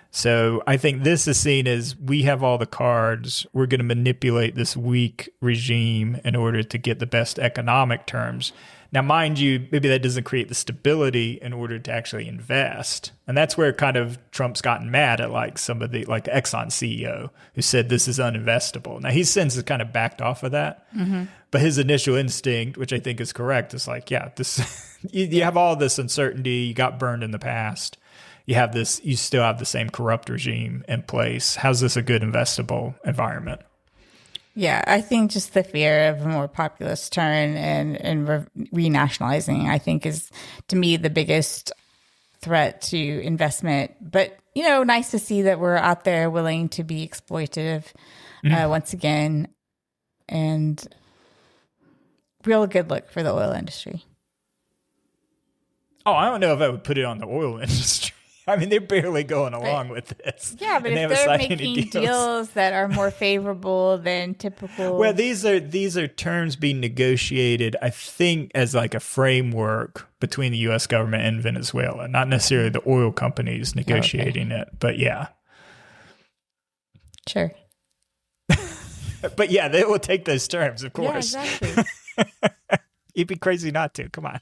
So I think this is seen as, we have all the cards. We're going to manipulate this weak regime in order to get the best economic terms. Now, mind you, maybe that doesn't create the stability in order to actually invest. And that's where kind of Trump's gotten mad at like some of the Exxon CEO who said this is uninvestable. Now, he's since kind of backed off of that. Mm-hmm. But his initial instinct, which I think is correct, is like, you have all this uncertainty. You got burned in the past. You still have the same corrupt regime in place. How's this a good investable environment? Yeah, I think just the fear of a more populist turn and renationalizing, I think, is, to me, the biggest threat to investment. But, nice to see that we're out there willing to be exploitative once again. And real good look for the oil industry. Oh, I don't know if I would put it on the oil industry. They're barely going along with this. Yeah, but if they're making deals that are more favorable than typical. Well, these are terms being negotiated, I think, as like a framework between the U.S. government and Venezuela, not necessarily the oil companies negotiating it, but yeah. Sure. But yeah, they will take those terms, of course. Yeah, exactly. You'd be crazy not to. Come on.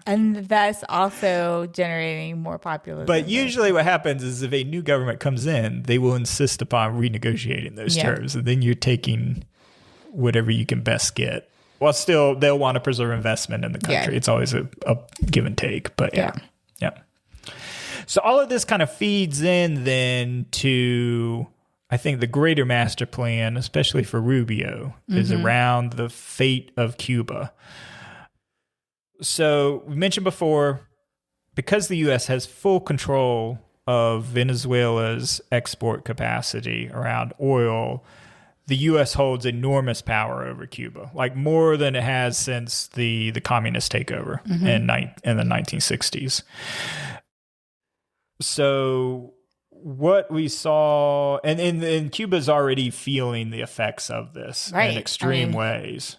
And that's also generating more populism. But usually what happens is if a new government comes in, they will insist upon renegotiating those terms. And then you're taking whatever you can best get. Well, still, they'll want to preserve investment in the country. Yeah. It's always a give and take. But yeah. So all of this kind of feeds in then to, I think, the greater master plan, especially for Rubio, is around the fate of Cuba. So we mentioned before, because the U.S. has full control of Venezuela's export capacity around oil, the U.S. holds enormous power over Cuba, like more than it has since the communist takeover in the 1960s. So what we saw, and Cuba's already feeling the effects of this in extreme ways.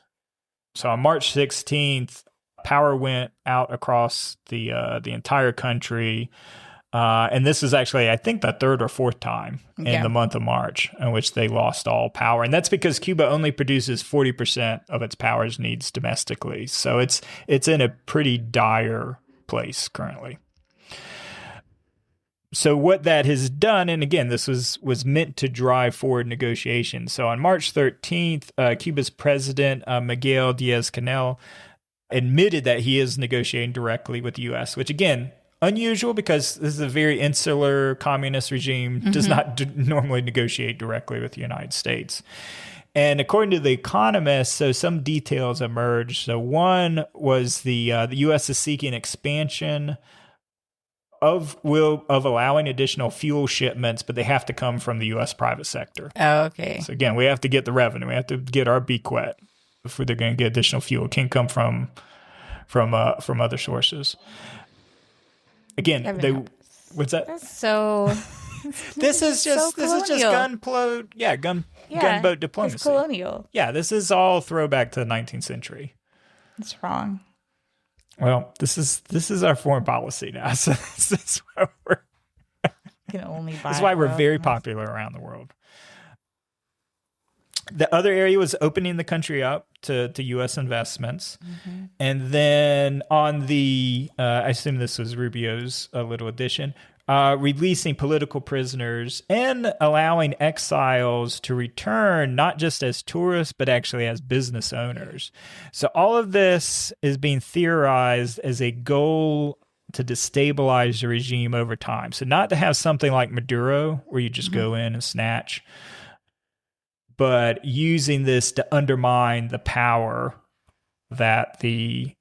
So on March 16th, power went out across the entire country. And this is actually, I think, the third or fourth time in the month of March in which they lost all power. And that's because Cuba only produces 40% of its power needs domestically. So it's in a pretty dire place currently. So what that has done, and again, this was meant to drive forward negotiations. So on March 13th, Cuba's president, Miguel Diaz-Canel, admitted that he is negotiating directly with the U.S., which again, unusual because this is a very insular communist regime, does not normally negotiate directly with the United States. And according to The Economist, so some details emerged. So one was the U.S. is seeking expansion of allowing additional fuel shipments, but they have to come from the U.S. private sector. Oh, okay. So again, we have to get the revenue. We have to get our beak wet before they're going to get additional fuel. It can't come from other sources. Again, what's that? That's so. This is just gunboat diplomacy. It's colonial. Yeah, this is all throwback to the 19th century. It's wrong. Well, this is our foreign policy now. So this is why we're very popular around the world. The other area was opening the country up to U.S. investments. And then on the, I assume this was Rubio's little addition, releasing political prisoners and allowing exiles to return not just as tourists, but actually as business owners. So all of this is being theorized as a goal to destabilize the regime over time. So not to have something like Maduro, where you just go in and snatch, but using this to undermine the power that the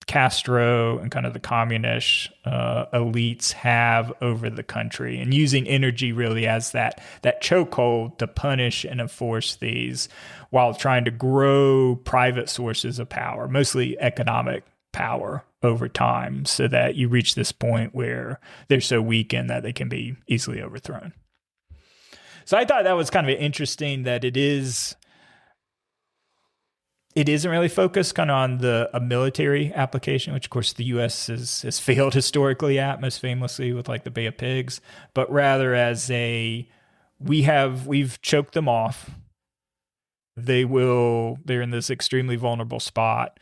Castro and kind of the communist elites have over the country, and using energy really as that chokehold to punish and enforce these while trying to grow private sources of power, mostly economic power over time, so that you reach this point where they're so weakened that they can be easily overthrown. So I thought that was kind of interesting that it isn't really focused kind of on a military application, which of course the U.S. has failed historically at, most famously with like the Bay of Pigs, but rather as we've choked them off. They're in this extremely vulnerable spot.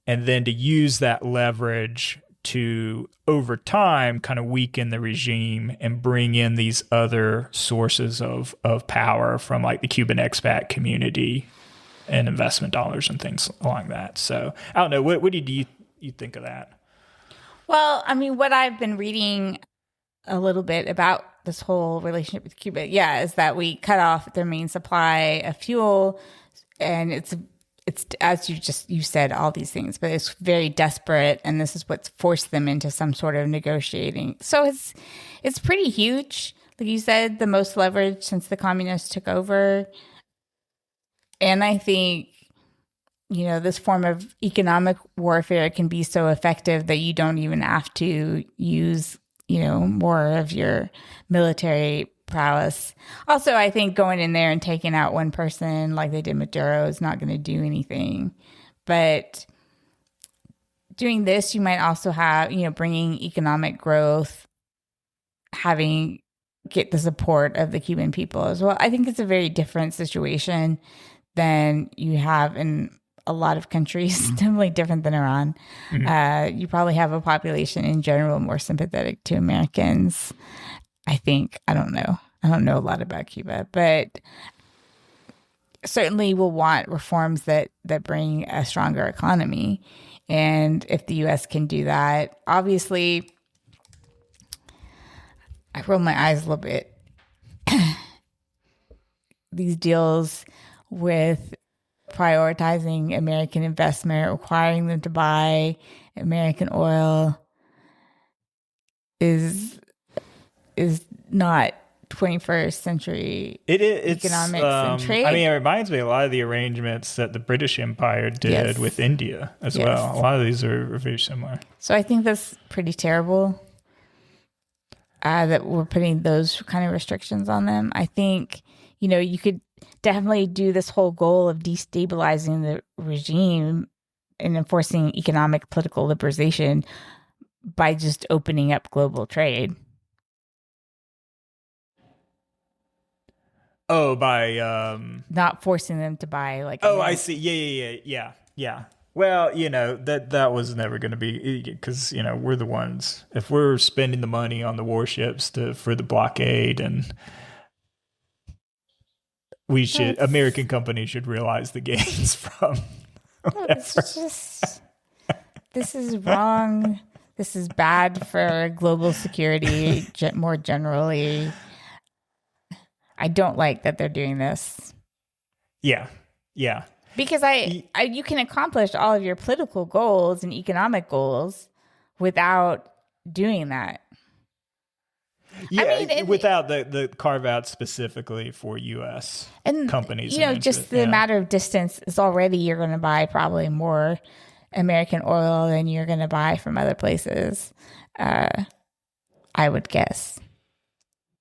And then to use that leverage to, over time, kind of weaken the regime and bring in these other sources of power from like the Cuban expat community and investment dollars and things along that. So I don't know. What do you think of that? Well, I mean, what I've been reading a little bit about this whole relationship with Cuba, is that we cut off their main supply of fuel, and it's as you said all these things, but it's very desperate, and this is what's forced them into some sort of negotiating. So it's pretty huge, like you said, the most leverage since the communists took over. And I think, this form of economic warfare can be so effective that you don't even have to use, more of your military prowess. Also, I think going in there and taking out one person like they did Maduro is not going to do anything. But doing this, you might also have, bringing economic growth, get the support of the Cuban people as well. I think it's a very different situation than you have in a lot of countries, definitely different than Iran. You probably have a population in general more sympathetic to Americans. I think. I don't know. I don't know a lot about Cuba, but certainly will want reforms that bring a stronger economy. And if the U.S. can do that, obviously, I roll my eyes a little bit. These deals with prioritizing American investment, requiring them to buy American oil is not 21st century economics and trade. I mean, it reminds me a lot of the arrangements that the British Empire did with India as well. A lot of these are very similar. So I think that's pretty terrible that we're putting those kind of restrictions on them. I think, you could definitely do this whole goal of destabilizing the regime and enforcing economic political liberalization by just opening up global trade. Oh, by not forcing them to buy like. Oh, I see. Yeah. Well, that was never going to be, because we're the ones, if we're spending the money on the warships for the blockade, and American companies should realize the gains from. This is wrong. This is bad for global security more generally. I don't like that they're doing this. Yeah. Because you can accomplish all of your political goals and economic goals without doing that. Yeah, without the carve out specifically for U.S. companies. Just the matter of distance is already you're going to buy probably more American oil than you're going to buy from other places, I would guess.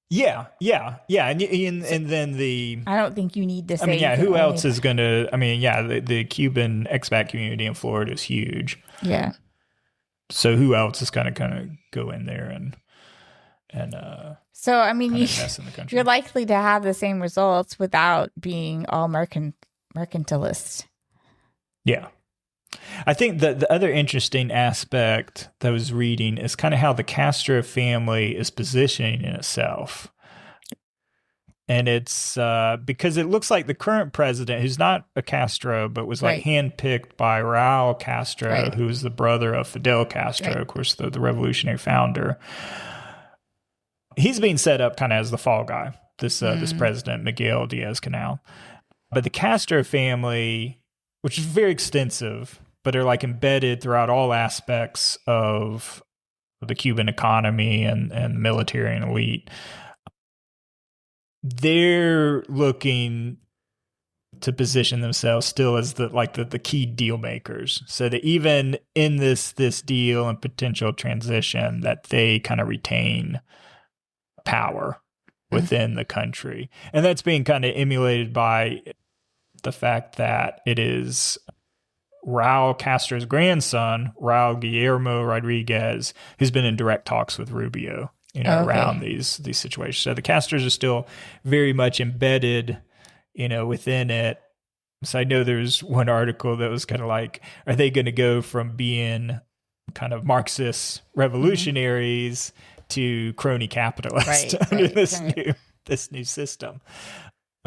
Yeah. And then I don't think you need to say. Who else is going to? The Cuban expat community in Florida is huge. Yeah. So who else is going to kind of go in there and so invest in the country? You're likely to have the same results without being all mercantilist. Yeah. I think the other interesting aspect that I was reading is kind of how the Castro family is positioning itself. And it's because it looks like the current president, who's not a Castro, but was handpicked by Raul Castro, who was the brother of Fidel Castro, of course, the revolutionary founder. He's being set up kind of as the fall guy, this president, Miguel Diaz-Canel. But the Castro family, which is very extensive, but are like embedded throughout all aspects of the Cuban economy and military and elite. They're looking to position themselves still as the key deal makers, so that even in this deal and potential transition, that they kind of retain power within the country. And that's being kind of emulated by the fact that it is Raul Castro's grandson, Raul Guillermo Rodriguez, who's been in direct talks with Rubio, around these situations. So the Castros are still very much embedded, within it. So I know there's one article that was kind of like, are they going to go from being kind of Marxist revolutionaries to crony capitalists under this new system?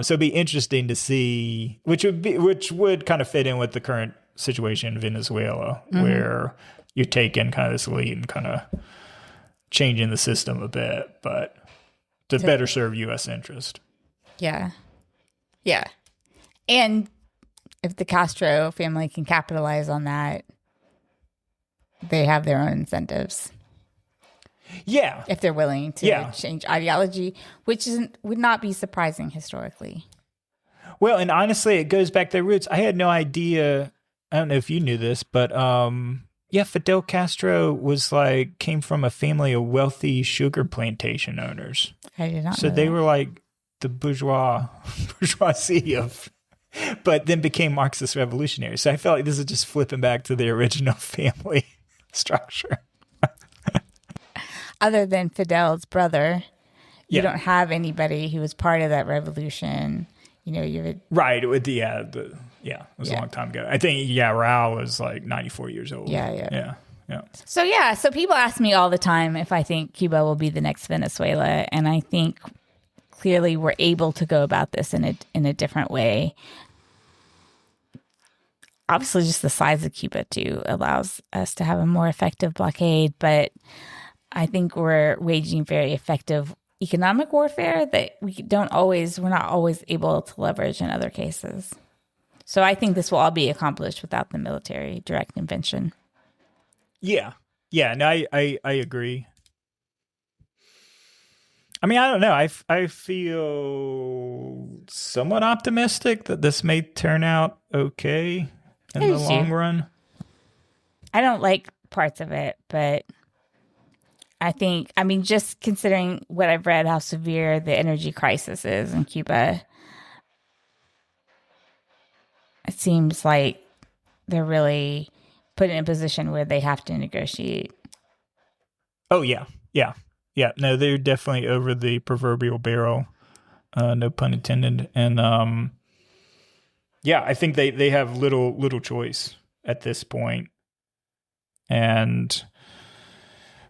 So it'd be interesting to see, which would kind of fit in with the current situation in Venezuela, where you're taking kind of this lead and kind of changing the system a bit, but to better serve U.S. interest. Yeah. And if the Castro family can capitalize on that, they have their own incentives. Yeah. If they're willing to change ideology, which would not be surprising historically. Well, and honestly, it goes back to their roots. I had no idea. I don't know if you knew this, but Fidel Castro came from a family of wealthy sugar plantation owners. I did not know So they were like the bourgeoisie of, but then became Marxist revolutionaries. So I felt like this is just flipping back to the original family structure. Other than Fidel's brother, you don't have anybody who was part of that revolution. Right. It was a long time ago. I think, Raul was like 94 years old. Yeah. So people ask me all the time if I think Cuba will be the next Venezuela. And I think clearly we're able to go about this in a different way. Obviously, just the size of Cuba, too, allows us to have a more effective blockade. But I think we're waging very effective economic warfare that we're not always able to leverage in other cases. So I think this will all be accomplished without the military direct intervention. Yeah. No, I agree. I don't know. I feel somewhat optimistic that this may turn out okay in the long run. I don't like parts of it, but I think, just considering what I've read, how severe the energy crisis is in Cuba, it seems like they're really put in a position where they have to negotiate. Oh, yeah. No, they're definitely over the proverbial barrel, no pun intended. And I think they have little choice at this point. And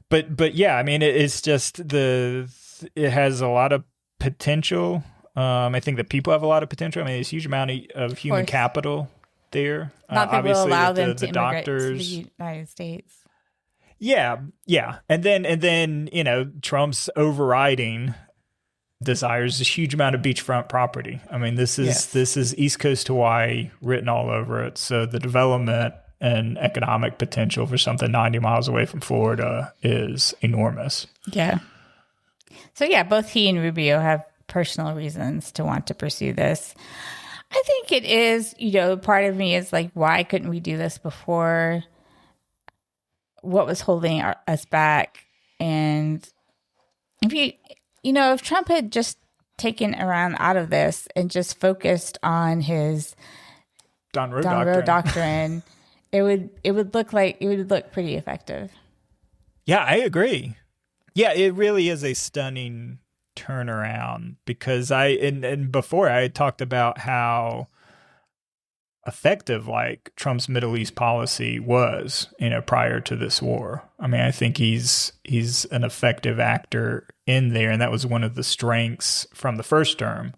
But yeah, it's just it has a lot of potential. I think that people have a lot of potential. There's a huge amount of human capital there. Not that will allow them to immigrate to the United States. Yeah, yeah. And then, Trump's overriding desires a huge amount of beachfront property. I mean, this is East Coast Hawaii written all over it. So the development and economic potential for something 90 miles away from Florida is enormous. Yeah. So yeah, both he and Rubio have personal reasons to want to pursue this. I think it is, part of me is like, why couldn't we do this before? What was holding us back? And if Trump had just taken Iran out of this and just focused on his Donroe doctrine, it would look pretty effective. Yeah, I agree. Yeah, it really is a stunning turnaround because before I had talked about how effective like Trump's Middle East policy was, prior to this war. I mean, I think he's an effective actor in there, and that was one of the strengths from the first term.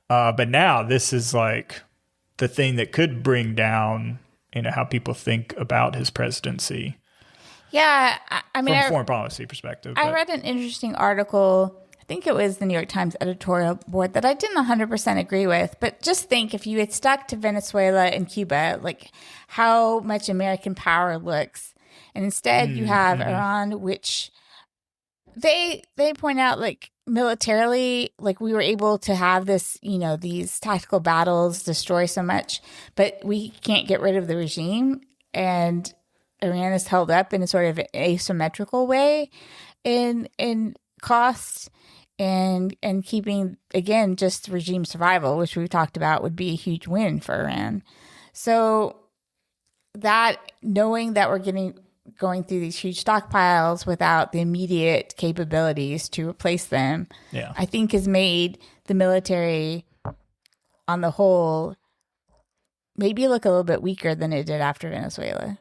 But now this is like the thing that could bring down, how people think about his presidency. Yeah, I mean, from a foreign policy perspective. I read an interesting article. I think it was the New York Times editorial board that I didn't 100% agree with. But just think, if you had stuck to Venezuela and Cuba, like how much American power looks, and instead you have Iran, which they point out, like militarily, like we were able to have this, these tactical battles destroy so much, but we can't get rid of the regime, and Iran is held up in a sort of asymmetrical way in costs and keeping, again, just regime survival, which we've talked about would be a huge win for Iran. So that, knowing that we're going through these huge stockpiles without the immediate capabilities to replace them, I think has made the military on the whole maybe look a little bit weaker than it did after Venezuela.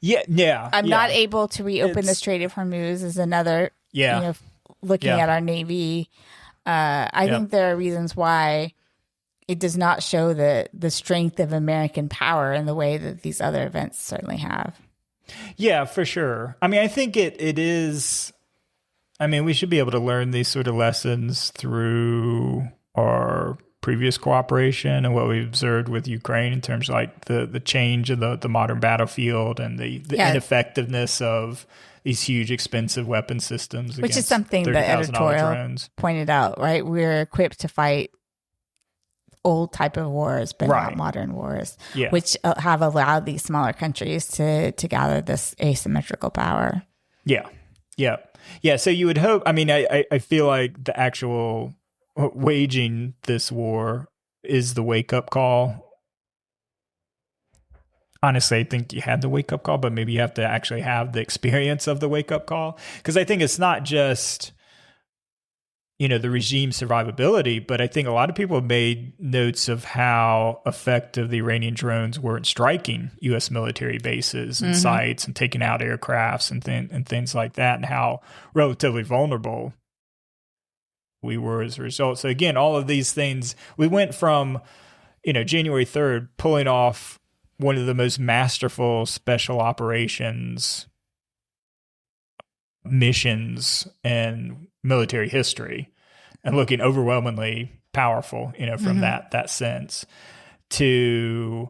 Yeah. I'm not able to reopen the Strait of Hormuz is another, looking at our Navy. I think there are reasons why it does not show the strength of American power in the way that these other events certainly have. Yeah, for sure. I mean, I think it is, we should be able to learn these sort of lessons through our previous cooperation and what we observed with Ukraine in terms of like the change in the modern battlefield and the ineffectiveness of these huge expensive weapon systems, which is something the editorial drones pointed out, right? We're equipped to fight old type of wars, but not modern wars, which have allowed these smaller countries to gather this asymmetrical power. Yeah. So you would hope, I feel like the actual waging this war is the wake-up call. Honestly, I think you had the wake-up call, but maybe you have to actually have the experience of the wake-up call. Because I think it's not just, the regime survivability, but I think a lot of people have made notes of how effective the Iranian drones were in striking U.S. military bases and sites and taking out aircrafts and things like that, and how relatively vulnerable we were as a result. So again, all of these things, we went from, January 3rd, pulling off one of the most masterful special operations missions in military history and looking overwhelmingly powerful, from that sense, to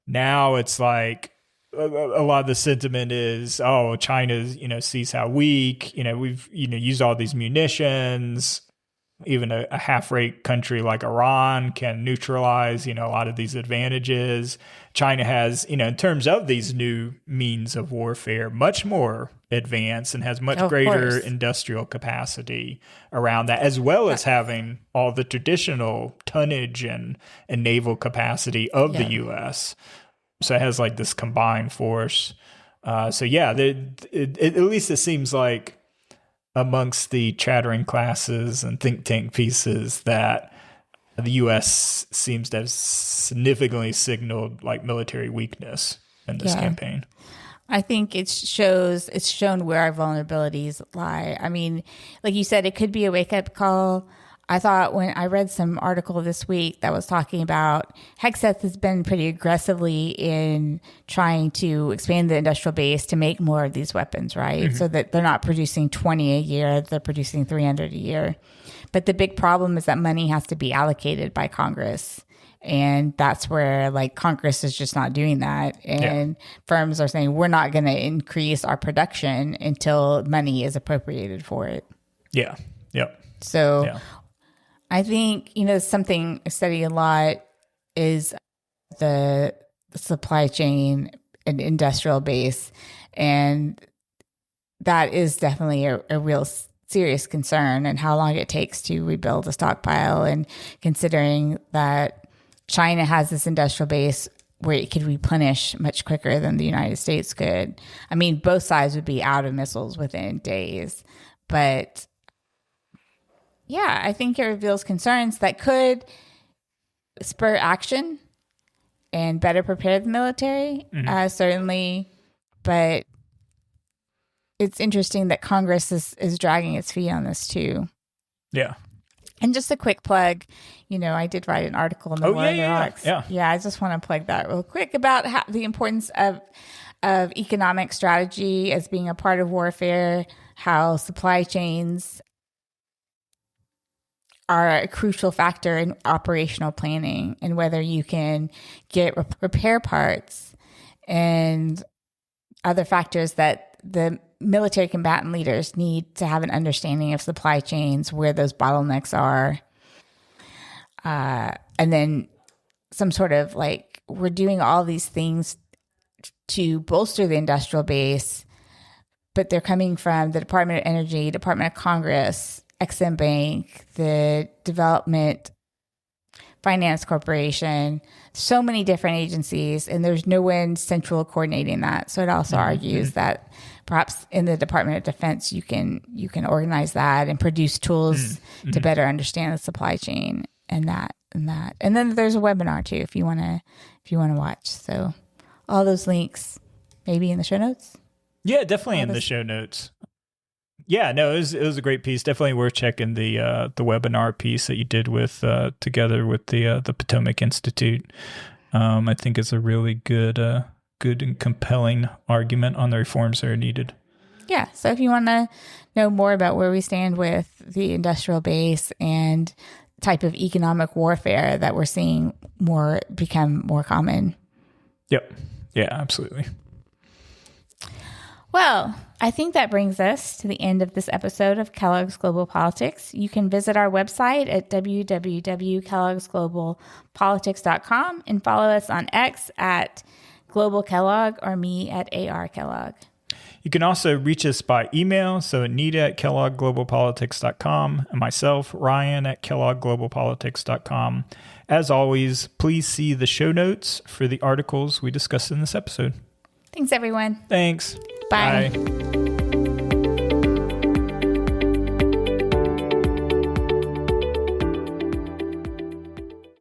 now it's like a lot of the sentiment is, China, sees how weak, we've, used all these munitions. Even a half-rate country like Iran can neutralize, a lot of these advantages. China has, in terms of these new means of warfare, much more advanced and has much greater industrial capacity around that, as well as having all the traditional tonnage and naval capacity of the U.S. So it has like this combined force. At least it seems like amongst the chattering classes and think tank pieces that the U.S. seems to have significantly signaled like military weakness in this campaign. I think it's shown where our vulnerabilities lie. I mean, like you said, it could be a wake-up call. I thought when I read some article this week that was talking about Hegseth has been pretty aggressively in trying to expand the industrial base to make more of these weapons, right? So that they're not producing 20 a year, they're producing 300 a year. But the big problem is that money has to be allocated by Congress. And that's where like Congress is just not doing that. And firms are saying, we're not going to increase our production until money is appropriated for it. Yeah. Yep. So I think, something I study a lot is the supply chain and industrial base. And that is definitely a real serious concern, and how long it takes to rebuild a stockpile, and considering that China has this industrial base where it could replenish much quicker than the United States could. I mean, both sides would be out of missiles within days. But yeah, I think it reveals concerns that could spur action and better prepare the military, certainly. But it's interesting that Congress is dragging its feet on this too. Yeah. And just a quick plug, I did write an article in the War of Rocks. Yeah, I just want to plug that real quick about the importance of economic strategy as being a part of warfare, how supply chains are a crucial factor in operational planning, and whether you can get repair parts and other factors that the military combatant leaders need to have an understanding of supply chains, where those bottlenecks are. And then some sort of like, we're doing all these things to bolster the industrial base, but they're coming from the Department of Energy, Department of Congress, Exim Bank, the Development Finance Corporation, so many different agencies, and there's no one central coordinating that. So it also argues that perhaps in the Department of Defense, you can organize that and produce tools to better understand the supply chain and that. And then there's a webinar too, if you want to watch. So all those links maybe in the show notes. Yeah, definitely in the show notes. Yeah, no, it was a great piece. Definitely worth checking the webinar piece that you did with together with the Potomac Institute. I think it's a really good and compelling argument on the reforms that are needed. Yeah, so if you want to know more about where we stand with the industrial base and type of economic warfare that we're seeing become more common. Yep. Yeah, absolutely. Well, I think that brings us to the end of this episode of Kellogg's Global Politics. You can visit our website at www.kelloggsglobalpolitics.com and follow us on X at Global Kellogg or me at AR Kellogg. You can also reach us by email, so Anita at kelloggglobalpolitics.com and myself, Ryan at kelloggglobalpolitics.com. As always, please see the show notes for the articles we discussed in this episode. Thanks, everyone. Thanks. Bye. Bye.